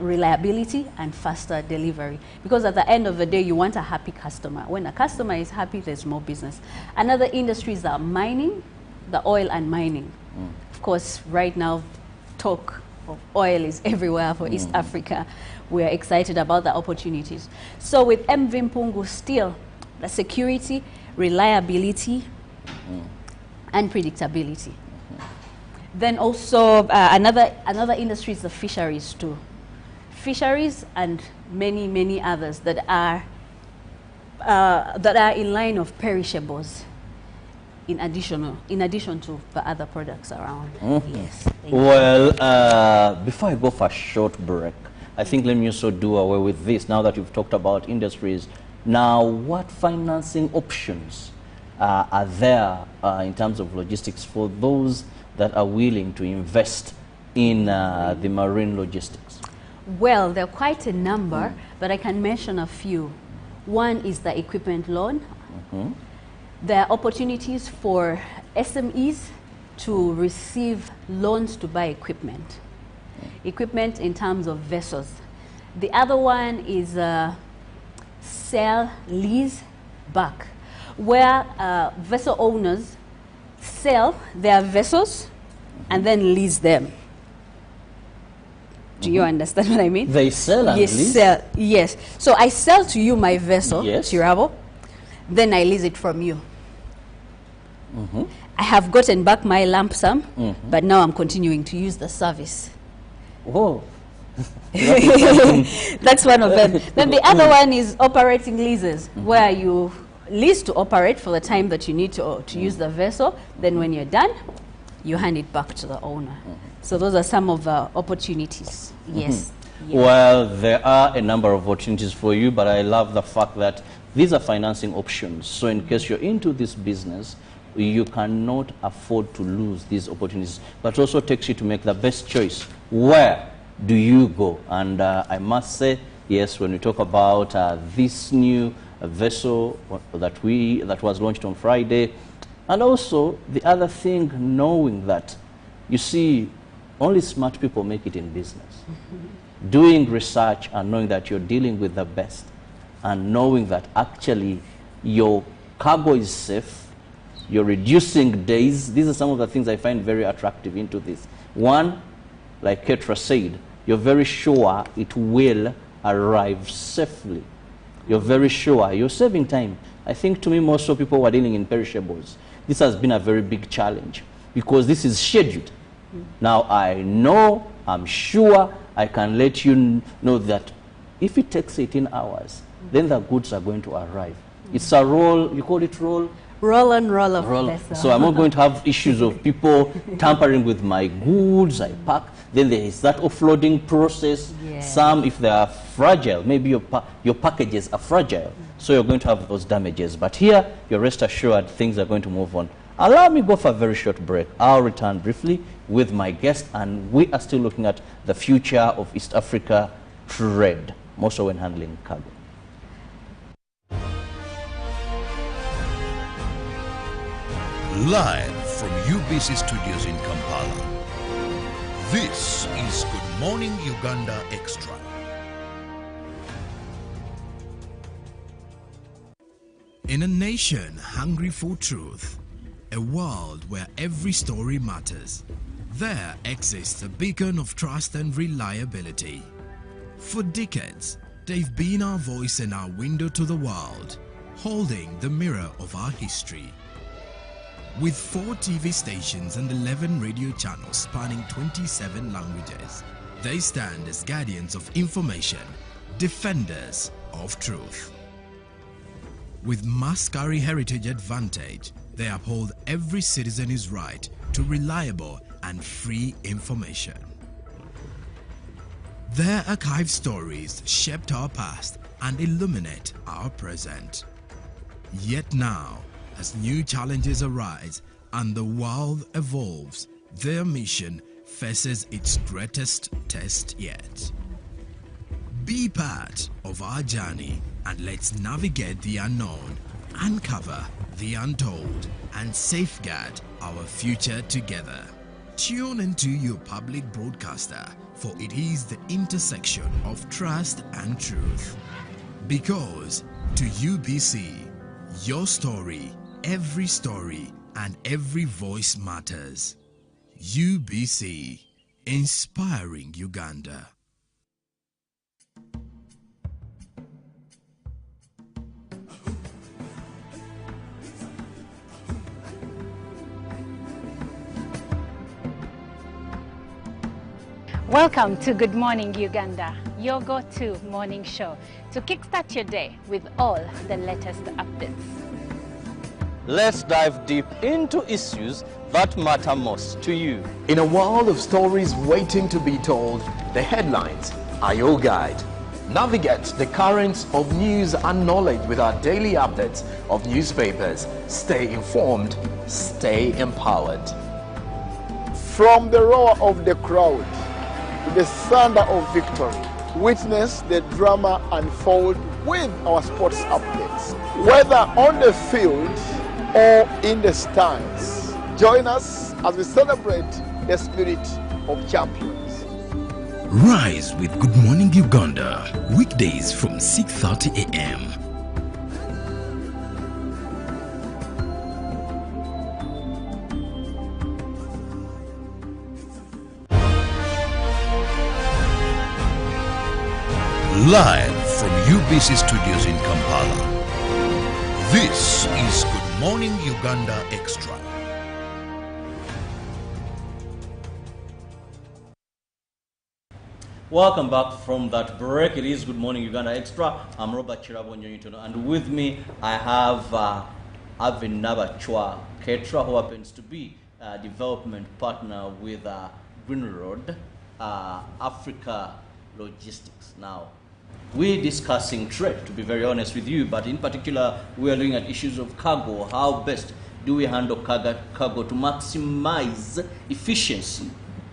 reliability, and faster delivery. Because at the end of the day, you want a happy customer. When a customer is happy, there's more business. Another industries are mining, the oil and mining. Of course, right now, talk of oil is everywhere for East Africa. We are excited about the opportunities. So with MV Mpungu, still, the security, reliability, and predictability. Then also another industry is the fisheries too. Fisheries and many others that are in line of perishables. in addition to the other products around. Yes. Well, before I go for a short break, I think let me also do away with this now that you've talked about industries. Now, what financing options are there in terms of logistics for those that are willing to invest in the marine logistics? Well, there are quite a number, but I can mention a few. One is the equipment loan. There are opportunities for SMEs to receive loans to buy equipment. Equipment in terms of vessels. The other one is sell, lease, back, where vessel owners sell their vessels and then lease them. Do you understand what I mean? They sell and lease? Yes. So I sell to you my vessel, yes. Chirabo, then I lease it from you. I have gotten back my lump sum, but now I'm continuing to use the service. Whoa. That's one of them. Then the other one is operating leases, where you lease to operate for the time that you need to use the vessel. Then when you're done, you hand it back to the owner. So those are some of the opportunities. Yes. Well, there are a number of opportunities for you, but I love the fact that these are financing options. So in case you're into this business, you cannot afford to lose these opportunities, but also takes you to make the best choice. Where do you go? And I must say, yes, when we talk about this new vessel that was launched on Friday, and also the other thing, knowing that, you see, only smart people make it in business. Doing research and knowing that you're dealing with the best, and knowing that actually your cargo is safe, you're reducing days. These are some of the things I find very attractive into this. One, like Ketra said, you're very sure it will arrive safely. You're very sure. You're saving time. I think to me, most of people who are dealing in perishables, this has been a very big challenge because this is scheduled. Now, I know, I'm sure, I can let you know that if it takes 18 hours, then the goods are going to arrive. It's a roll, you call it roll? Roll and roll of vessel. So I'm not going to have issues of people tampering with my goods I pack. Then there is that offloading process. Some, if they are fragile, maybe your packages are fragile, so you're going to have those damages. But here, you're rest assured things are going to move on. Allow me go for a very short break. I'll return briefly with my guest, and we are still looking at the future of East Africa trade, more so when handling cargo. Live from UBC Studios in Kampala, this is Good Morning Uganda Extra. In a nation hungry for truth, a world where every story matters, there exists a beacon of trust and reliability. For decades, they've been our voice and our window to the world, holding the mirror of our history. With 4 TV stations and 11 radio channels spanning 27 languages, they stand as guardians of information, defenders of truth. With Mascari Heritage Advantage, they uphold every citizen's right to reliable and free information. Their archived stories shaped our past and illuminate our present. Yet now, as new challenges arise and the world evolves, their mission faces its greatest test yet. Be part of our journey and let's navigate the unknown, uncover the untold, and safeguard our future together. Tune into your public broadcaster, for it is the intersection of trust and truth. Because to UBC, your story, every story, and every voice matters. UBC, inspiring Uganda. Welcome to Good Morning Uganda, your go-to morning show to kickstart your day with all the latest updates. let's dive deep into issues that matter most to you. In a world of stories waiting to be told, the headlines are your guide. Navigate the currents of news and knowledge with our daily updates of newspapers. Stay informed, stay empowered. From the roar of the crowd to the thunder of victory, witness the drama unfold with our sports updates. Whether on the field or in the stands, join us as we celebrate the spirit of champions. Rise with Good Morning Uganda, weekdays from 6:30 a.m. Live from UBC Studios in Kampala, this is Good Morning Uganda Extra. Welcome back from that break. It is Good Morning Uganda Extra. I'm Robert Chirabo Nyonyitono, and with me I have Avin Nabachwa Ketra, who happens to be a development partner with Green Road Africa Logistics. Now, we're discussing trade, to be very honest with you, but in particular, we are looking at issues of cargo. How best do we handle cargo to maximize efficiency,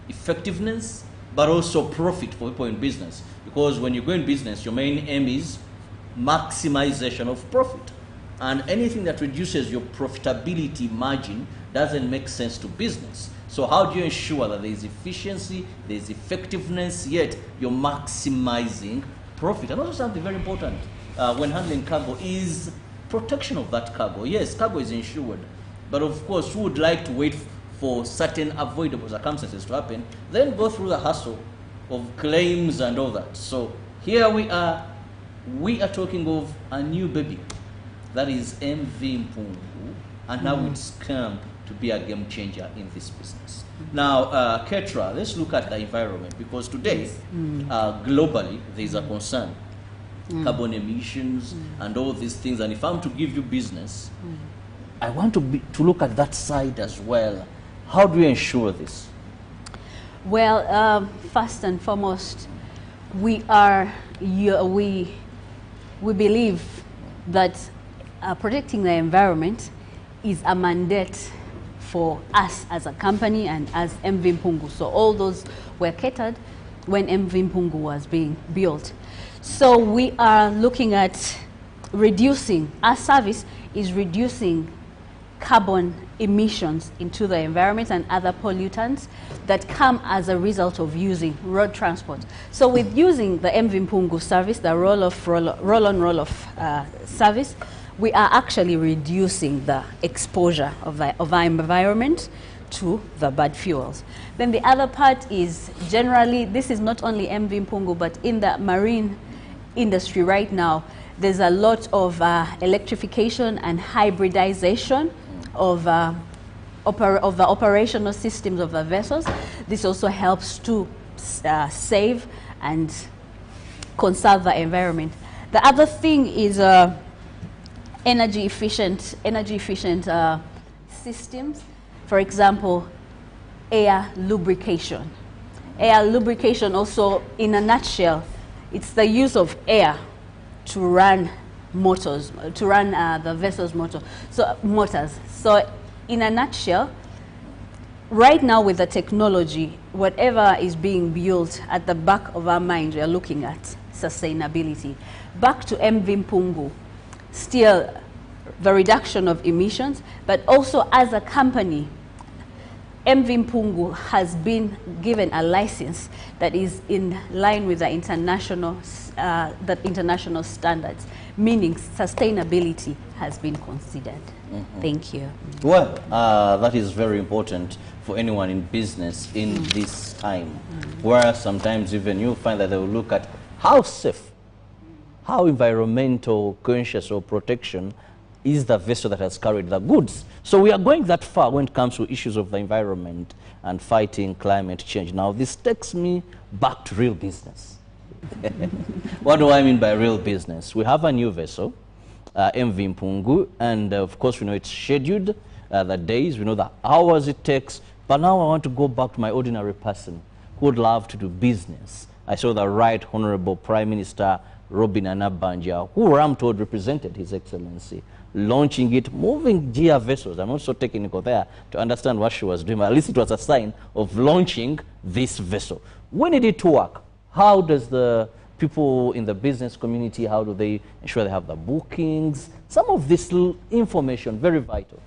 effectiveness, but also profit for people in business? Because when you go in business, your main aim is maximization of profit. And anything that reduces your profitability margin doesn't make sense to business. So how do you ensure that there is efficiency, there is effectiveness, yet you're maximizing profit? And also something very important when handling cargo is protection of that cargo. Yes, cargo is insured, but of course, who would like to wait for certain avoidable circumstances to happen, then go through the hassle of claims and all that. So here we are talking of a new baby, that is MV Mpungu, and how it's come to be a game changer in this business. Now, Ketra, let's look at the environment, because today, globally, there is a concern. Carbon emissions and all these things, and if I'm to give you business, I want to look at that side as well. How do you ensure this? Well, first and foremost, we believe that protecting the environment is a mandate for us as a company and as MV Mpungu. So all those were catered when MV Mpungu was being built. So we are looking at reducing, our service is reducing carbon emissions into the environment and other pollutants that come as a result of using road transport. So with using the MV Mpungu service, the roll-on-roll-off service, we are actually reducing the exposure of our environment to the bad fuels. Then the other part is generally, this is not only MV Mpungu, but in the marine industry right now, there's a lot of electrification and hybridization of the operational systems of the vessels. This also helps to save and conserve the environment. The other thing is energy efficient systems. For example, air lubrication. Air lubrication also, in a nutshell, it's the use of air to run motors, to run the vessel's motors. So in a nutshell, right now with the technology, whatever is being built, at the back of our mind, we are looking at sustainability. Back to MV Mpungu, still the reduction of emissions, but also as a company, MV Mpungu has been given a license that is in line with the international standards, meaning sustainability has been considered. Thank you. Well, that is very important for anyone in business in this time, where sometimes even you find that they will look at how safe, how environmental conscious or protection is the vessel that has carried the goods. So we are going that far when it comes to issues of the environment and fighting climate change. Now, this takes me back to real business. What do I mean by real business? We have a new vessel. MV Mpungu, and of course we know it's scheduled, the days, we know the hours it takes, but now I want to go back to my ordinary person who would love to do business. I saw the Right Honorable Prime Minister Robin Anabanja, who I'm told represented His Excellency, launching it, moving GR vessels. I'm not so technical there to understand what she was doing, but at least it was a sign of launching this vessel. When did it work? How does the people in the business community, how do they ensure they have the bookings? Some of this information, very vital.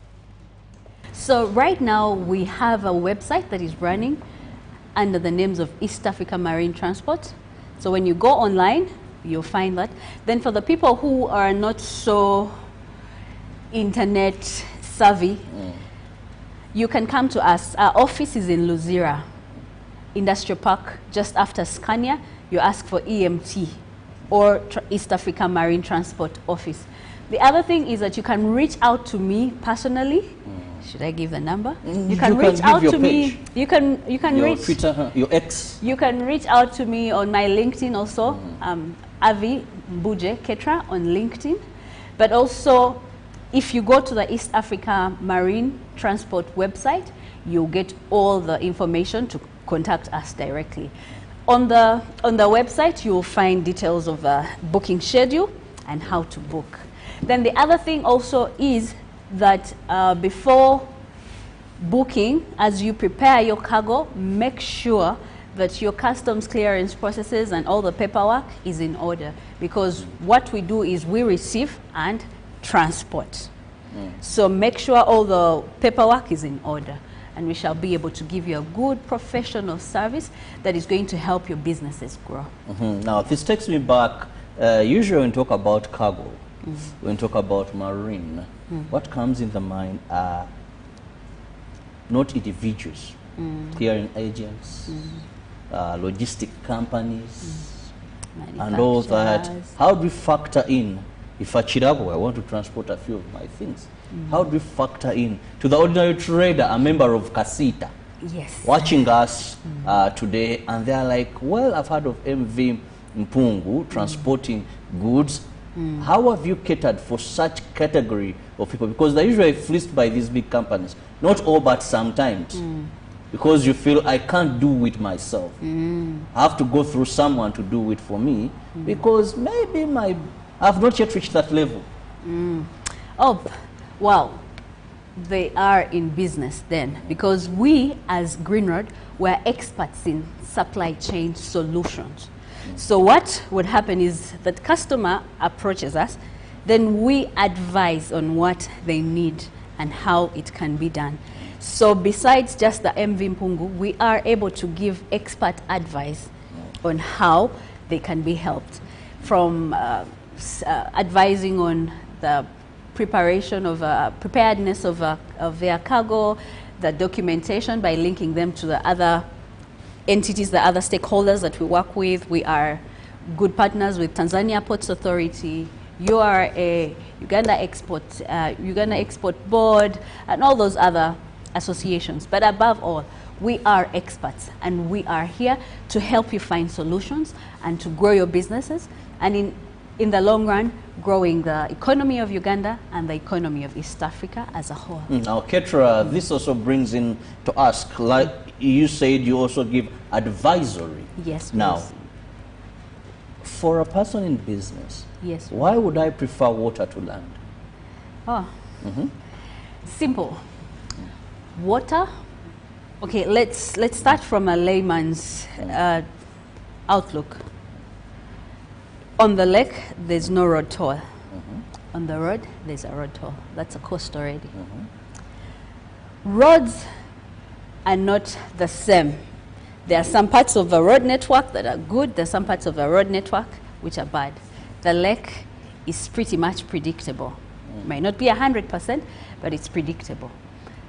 So right now we have a website that is running under the names of East Africa Marine Transport. So when you go online, you'll find that. Then for the people who are not so internet savvy, you can come to us. Our office is in Luzira Industrial Park, just after Scania. You ask for EMT or East Africa Marine Transport Office. The other thing is that you can reach out to me personally. Should I give the number? You can reach out to me. You can your reach Twitter, your X. You can reach out to me on my LinkedIn also. Avi Mbuje Ketra on LinkedIn. But also, if you go to the East Africa Marine Transport website, you'll get all the information to contact us directly. On the website, you'll find details of the booking schedule and how to book. Then the other thing also is that before booking, as you prepare your cargo, make sure that your customs clearance processes and all the paperwork is in order, because what we do is we receive and transport. So make sure all the paperwork is in order, and we shall be able to give you a good professional service that is going to help your businesses grow. Now, this takes me back. Usually when we talk about cargo, when we talk about marine, what comes in the mind are not individuals, clearing agents, logistic companies, and all that. How do we factor in, if a Chirabo, I want to transport a few of my things, how do we factor in to the ordinary trader, a member of Kasita, watching us today, and they're like, well, I've heard of MV Mpungu transporting goods. How have you catered for such category of people? Because they're usually fleeced by these big companies. Not all, but sometimes. Because you feel, I can't do it myself. I have to go through someone to do it for me, because maybe I've not yet reached that level. Oh, well, they are in business then, because we as Greenrod, we're experts in supply chain solutions. So what would happen is that customer approaches us, then we advise on what they need and how it can be done. So besides just the MV Mpungu, we are able to give expert advice on how they can be helped, from advising on the preparation of preparedness of their cargo, the documentation by linking them to the other entities, the other stakeholders that we work with. We are good partners with Tanzania Ports Authority, URA, Uganda Export Board, and all those other associations. But above all, we are experts, and we are here to help you find solutions and to grow your businesses, and in the long run, growing the economy of Uganda and the economy of East Africa as a whole. Now, Ketra, this also brings in to ask, like you said, you also give advisory. Yes, now, please. For a person in business, yes, why would I prefer water to land? Oh, simple. Water. Okay, let's start from a layman's outlook. On the lake, there's no road toll. On the road, there's a road toll. That's a cost already. Roads are not the same. There are some parts of the road network that are good. There are some parts of the road network which are bad. The lake is pretty much predictable. Might not be 100%, but it's predictable.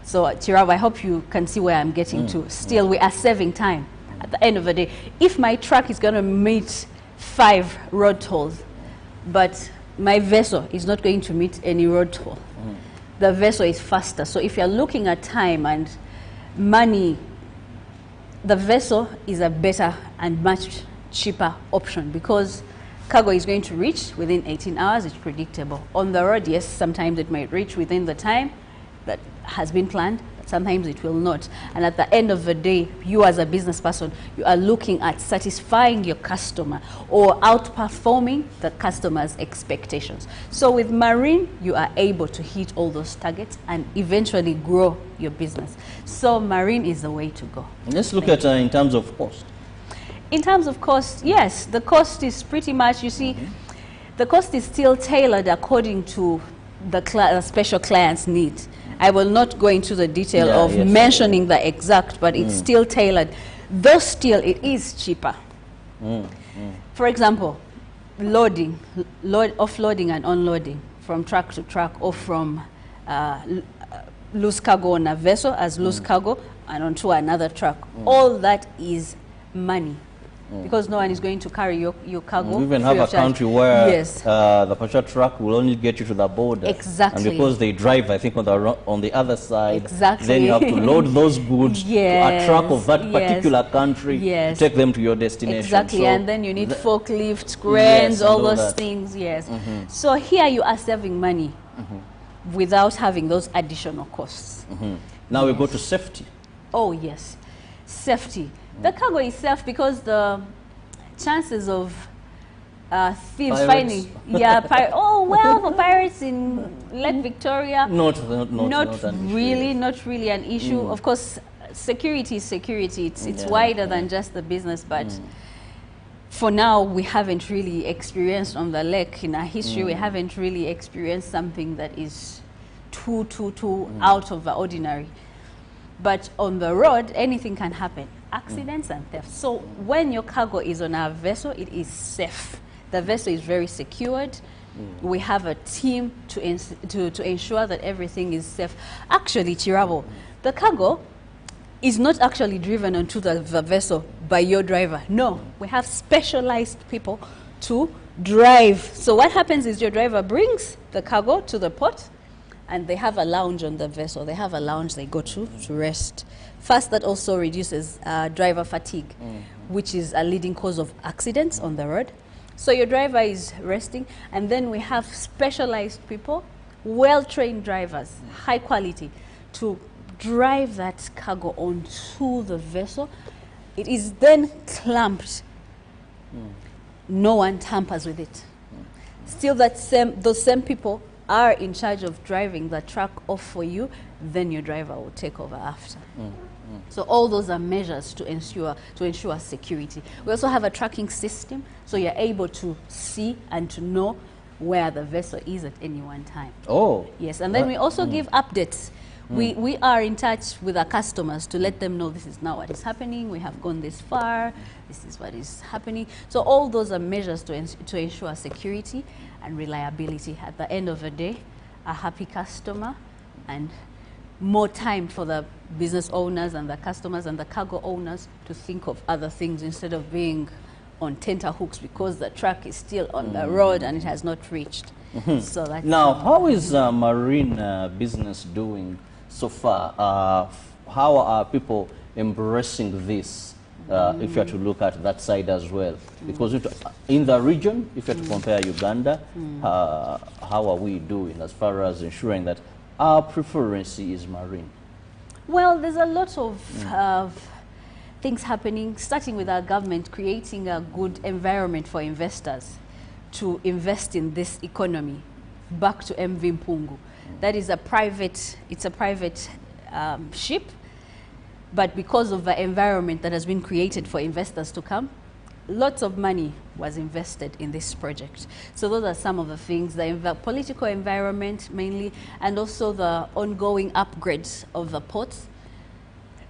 So, Chirab, I hope you can see where I'm getting to. Still, we are saving time. At the end of the day, if my truck is going to meet 5 road tolls, but my vessel is not going to meet any road toll, the vessel is faster. So if you're looking at time and money, the vessel is a better and much cheaper option, because cargo is going to reach within 18 hours. It's predictable. On the road, yes, sometimes it might reach within the time that has been planned. Sometimes it will not. And at the end of the day, you as a business person, you are looking at satisfying your customer or outperforming the customer's expectations. So with marine, you are able to hit all those targets and eventually grow your business. So marine is the way to go. Let's look at in terms of cost. In terms of cost, yes, the cost is pretty much, you see, the cost is still tailored according to the special client's needs. I will not go into the detail of mentioning the exact, but it's still tailored. Though still, it is cheaper. For example, offloading and unloading from truck to truck, or from loose cargo on a vessel as loose cargo and onto another truck. All that is money. Because no one is going to carry your cargo. We even have a country where the passenger truck will only get you to the border. Exactly. And because they drive, I think, on the other side, exactly. then you have to load those goods to a truck of that particular country to take them to your destination. Exactly, so and then you need forklifts, cranes, all those things, So here you are saving money without having those additional costs. Now we go to safety. Oh, yes. Safety. The cargo is safe because the chances of thieves finding, for pirates in Lake Victoria, not really an issue. Of course, security is security. It's wider than just the business, but for now, we haven't really experienced on the lake in our history. We haven't really experienced something that is too out of the ordinary. But on the road, anything can happen. Accidents and theft. So when your cargo is on our vessel, it is safe. The vessel is very secured. We have a team to ensure that everything is safe. Actually, Chirabo, the cargo is not actually driven onto the vessel by your driver. No, we have specialized people to drive. So what happens is your driver brings the cargo to the port, and they have a lounge on the vessel. They have a lounge they go to rest. First, that also reduces driver fatigue, which is a leading cause of accidents on the road. So your driver is resting, and then we have specialized people, well-trained drivers, high quality, to drive that cargo onto the vessel. It is then clamped. No one tampers with it. Still, those same people are in charge of driving the truck off for you, then your driver will take over after. So all those are measures to ensure security. We also have a tracking system, so you're able to see and to know where the vessel is at any one time. Oh. Yes, and then we also give updates. We are in touch with our customers to let them know this is now what is happening, we have gone this far, this is what is happening. So all those are measures to ensure security and reliability. At the end of the day, a happy customer and more time for the business owners and the customers and the cargo owners to think of other things instead of being on tenterhooks because the truck is still on the road and it has not reached. So that's now, how is marine business doing so far? How are people embracing this? If you have to look at that side as well, because in the region, if you have to compare Uganda, how are we doing as far as ensuring that our preference is marine? Well, there's a lot of things happening, starting with our government creating a good environment for investors to invest in this economy. Back to MV Mpungu. That is a private ship, but because of the environment that has been created for investors to come, lots of money was invested in this project. So those are some of the things, the political environment mainly, and also the ongoing upgrades of the ports.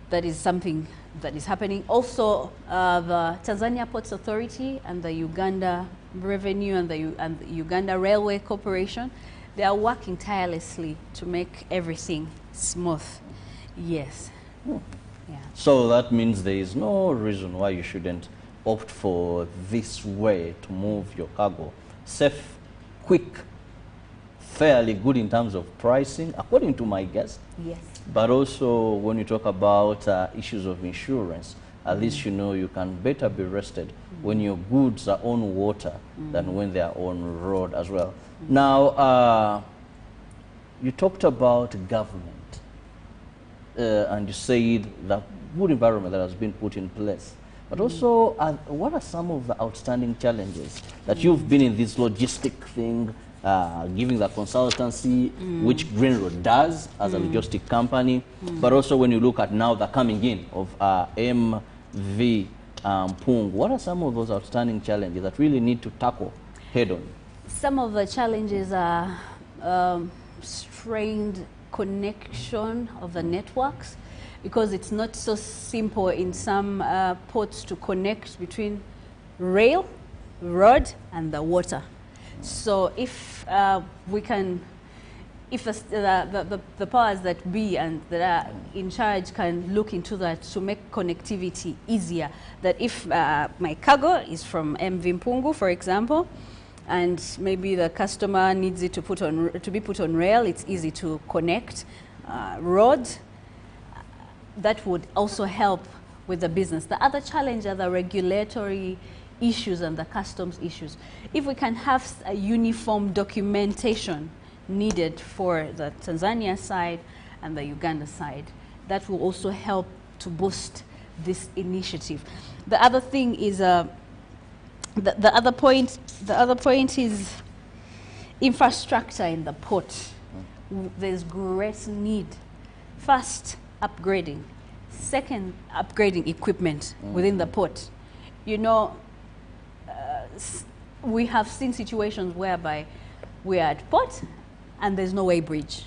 That is something that is happening. Also, the Tanzania Ports Authority and the Uganda Revenue and the Uganda Railway Corporation, they are working tirelessly to make everything smooth. Yes. Yeah. So that means there is no reason why you shouldn't opt for this way to move your cargo. Safe, quick, fairly good in terms of pricing, according to my guest. Yes. But also when you talk about issues of insurance, at least you know you can better be rested when your goods are on water than when they are on road as well. Now, you talked about government, and you said the good environment that has been put in place. But also, what are some of the outstanding challenges that you've been in this logistic thing, giving the consultancy, which Greenroad does as a logistic company, but also when you look at now the coming in of MV Pung, what are some of those outstanding challenges that really need to tackle head on? Some of the challenges are strained connection of the networks, because it's not so simple in some ports to connect between rail, road, and the water. So if we can, if the powers that be and that are in charge can look into that to make connectivity easier, that if my cargo is from MV Mpungu, for example, and maybe the customer needs it to be put on rail, it's easy to connect. Road, that would also help with the business. The other challenge are the regulatory issues and the customs issues. If we can have a uniform documentation needed for the Tanzania side and the Uganda side, that will also help to boost this initiative. The other thing is the other point is infrastructure in the port. There's great need. First, upgrading. Second, upgrading equipment within the port. You know, we have seen situations whereby we are at port and there's no weighbridge.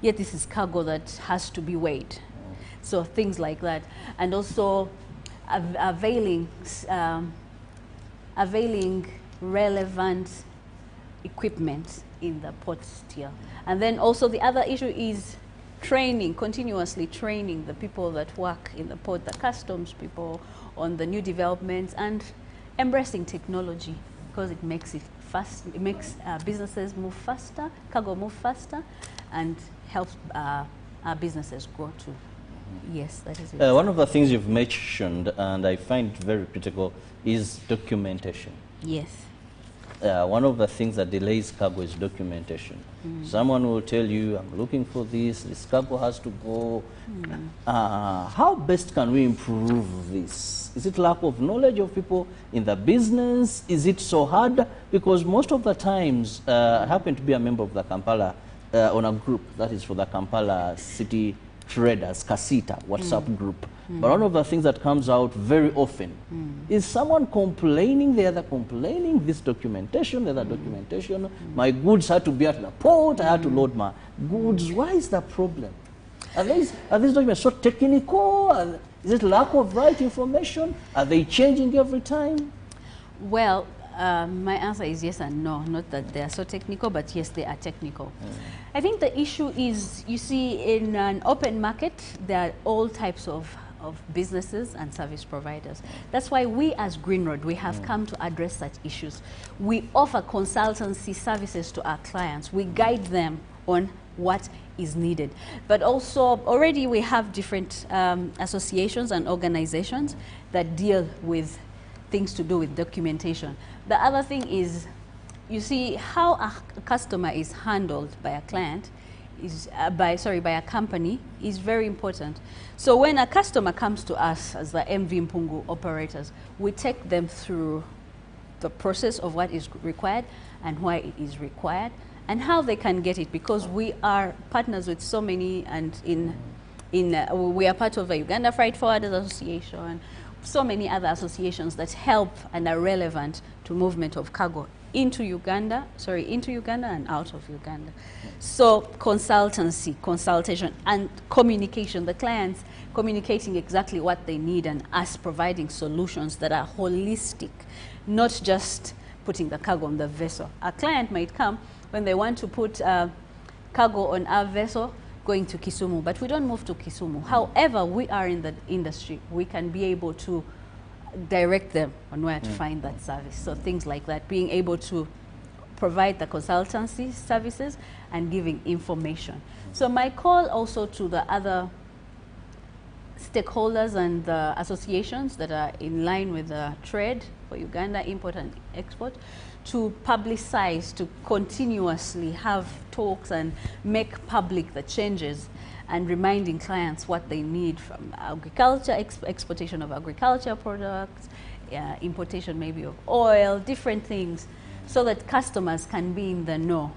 Yet this is cargo that has to be weighed. So things like that. And also availing relevant equipment in the port still. And then also the other issue is training, continuously training the people that work in the port, the customs people, on the new developments, and embracing technology, because it makes it fast, it makes businesses move faster, cargo move faster, and helps our businesses grow too. Yes, that is it. One of the things you've mentioned, and I find it very critical, is documentation. Yes. One of the things that delays cargo is documentation. Someone will tell you, I'm looking for this cargo has to go. How best can we improve this? Is it lack of knowledge of people in the business? Is it so hard? Because most of the times, I happen to be a member of the Kampala, on a group that is for the Kampala City Traders, Kasita, WhatsApp group. But one of the things that comes out very often is someone complaining, the other complaining, this documentation, the other documentation. My goods had to be at the port, I had to load my goods. Why is that problem? Are these documents so technical? Is it lack of right information? Are they changing every time? Well, my answer is yes and no. Not that they are so technical, but yes, they are technical. I think the issue is, you see, in an open market, there are all types of businesses and service providers. That's why we as Greenroad, we have come to address such issues. We offer consultancy services to our clients. We guide them on what is needed. But also, already we have different associations and organizations that deal with things to do with documentation. The other thing is, you see, how a customer is handled by a client is by a company is very important. So when a customer comes to us as the MV Mpungu operators, we take them through the process of what is required and why it is required and how they can get it, because we are partners with so many, and we are part of the Uganda Freight Forwarders Association, so many other associations that help and are relevant to movement of cargo into Uganda and out of Uganda. So consultancy, consultation, and communication, the clients communicating exactly what they need and us providing solutions that are holistic, not just putting the cargo on the vessel. A client might come when they want to put cargo on our vessel going to Kisumu, but we don't move to Kisumu. However, we are in the industry. We can be able to direct them on where to find that service. So things like that, being able to provide the consultancy services and giving information. So my call also to the other stakeholders and associations that are in line with trade for Uganda, import and export, to publicize, to continuously have talks and make public the changes, and reminding clients what they need from agriculture, exportation of agriculture products, importation maybe of oil, different things, so that customers can be in the know.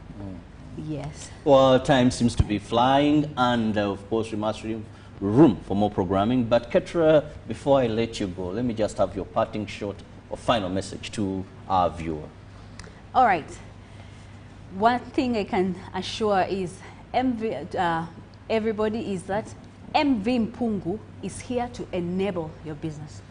Yes. Well, time seems to be flying, and of course we must leave room for more programming. But Ketra, before I let you go, let me just have your parting shot or final message to our viewer. All right. One thing I can assure is everybody is that MV Mpungu is here to enable your business.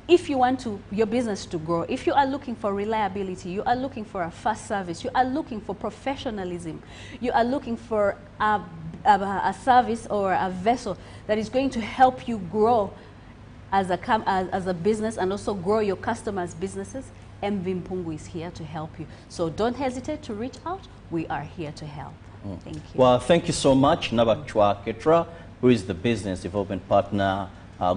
If you want your business to grow, if you are looking for reliability, you are looking for a fast service, you are looking for professionalism, you are looking for a service or a vessel that is going to help you grow as a business and also grow your customers' businesses, MV Mpungu is here to help you. So don't hesitate to reach out. We are here to help. Thank you. Well, thank you so much, Nabachwa Ketra, who is the business development partner,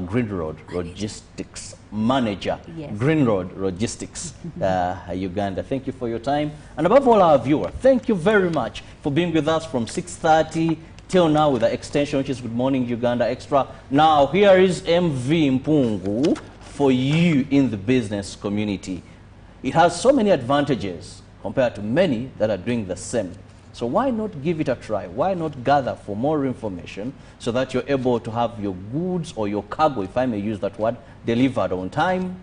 Green Road Logistics Manager, yes. Green Road Logistics, Uganda. Thank you for your time. And above all, our viewer, thank you very much for being with us from 6:30 till now with the extension, which is Good Morning Uganda Extra. Now, here is MV Mpungu for you in the business community. It has so many advantages compared to many that are doing the same. So why not give it a try? Why not gather for more information so that you're able to have your goods or your cargo, if I may use that word, delivered on time,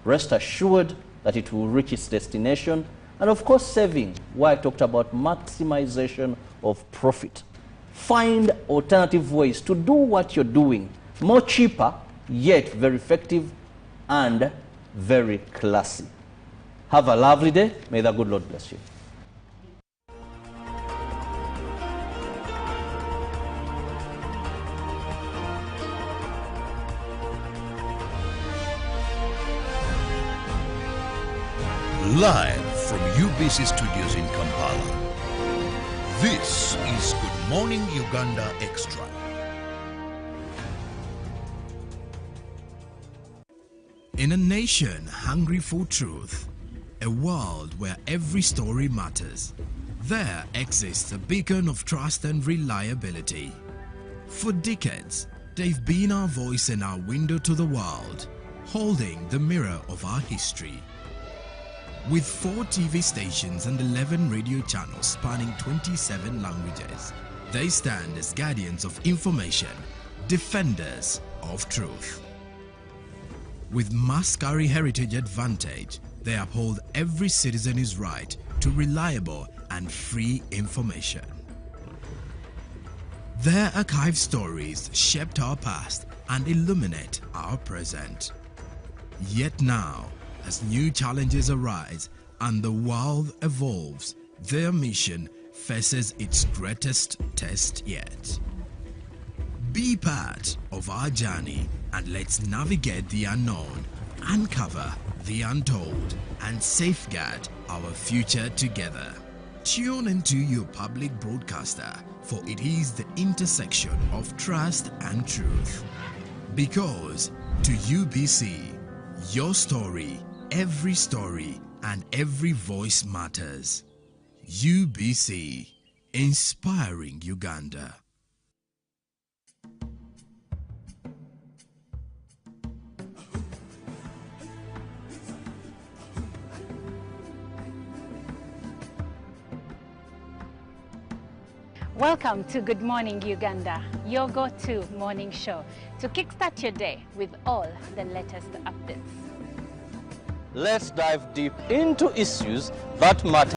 rest assured that it will reach its destination, and of course saving, why I talked about maximization of profit. Find alternative ways to do what you're doing, more cheaper, yet very effective and very classy. Have a lovely day. May the good Lord bless you. Live from UBC Studios in Kampala, this is Good Morning Uganda Extra. In a nation hungry for truth, a world where every story matters, there exists a beacon of trust and reliability. For decades, they've been our voice and our window to the world, holding the mirror of our history. With 4 TV stations and 11 radio channels spanning 27 languages, they stand as guardians of information, defenders of truth. With Mascari Heritage Advantage, they uphold every citizen's right to reliable and free information. Their archive stories shaped our past and illuminate our present. Yet now, as new challenges arise and the world evolves, their mission faces its greatest test yet. Be part of our journey and let's navigate the unknown, uncover the untold, and safeguard our future together. Tune into your public broadcaster, for it is the intersection of trust and truth. Because to UBC, your story, every story, and every voice matters. UBC, inspiring Uganda. Welcome to Good Morning Uganda, your go-to morning show to kickstart your day with all the latest updates. Let's dive deep into issues that matter.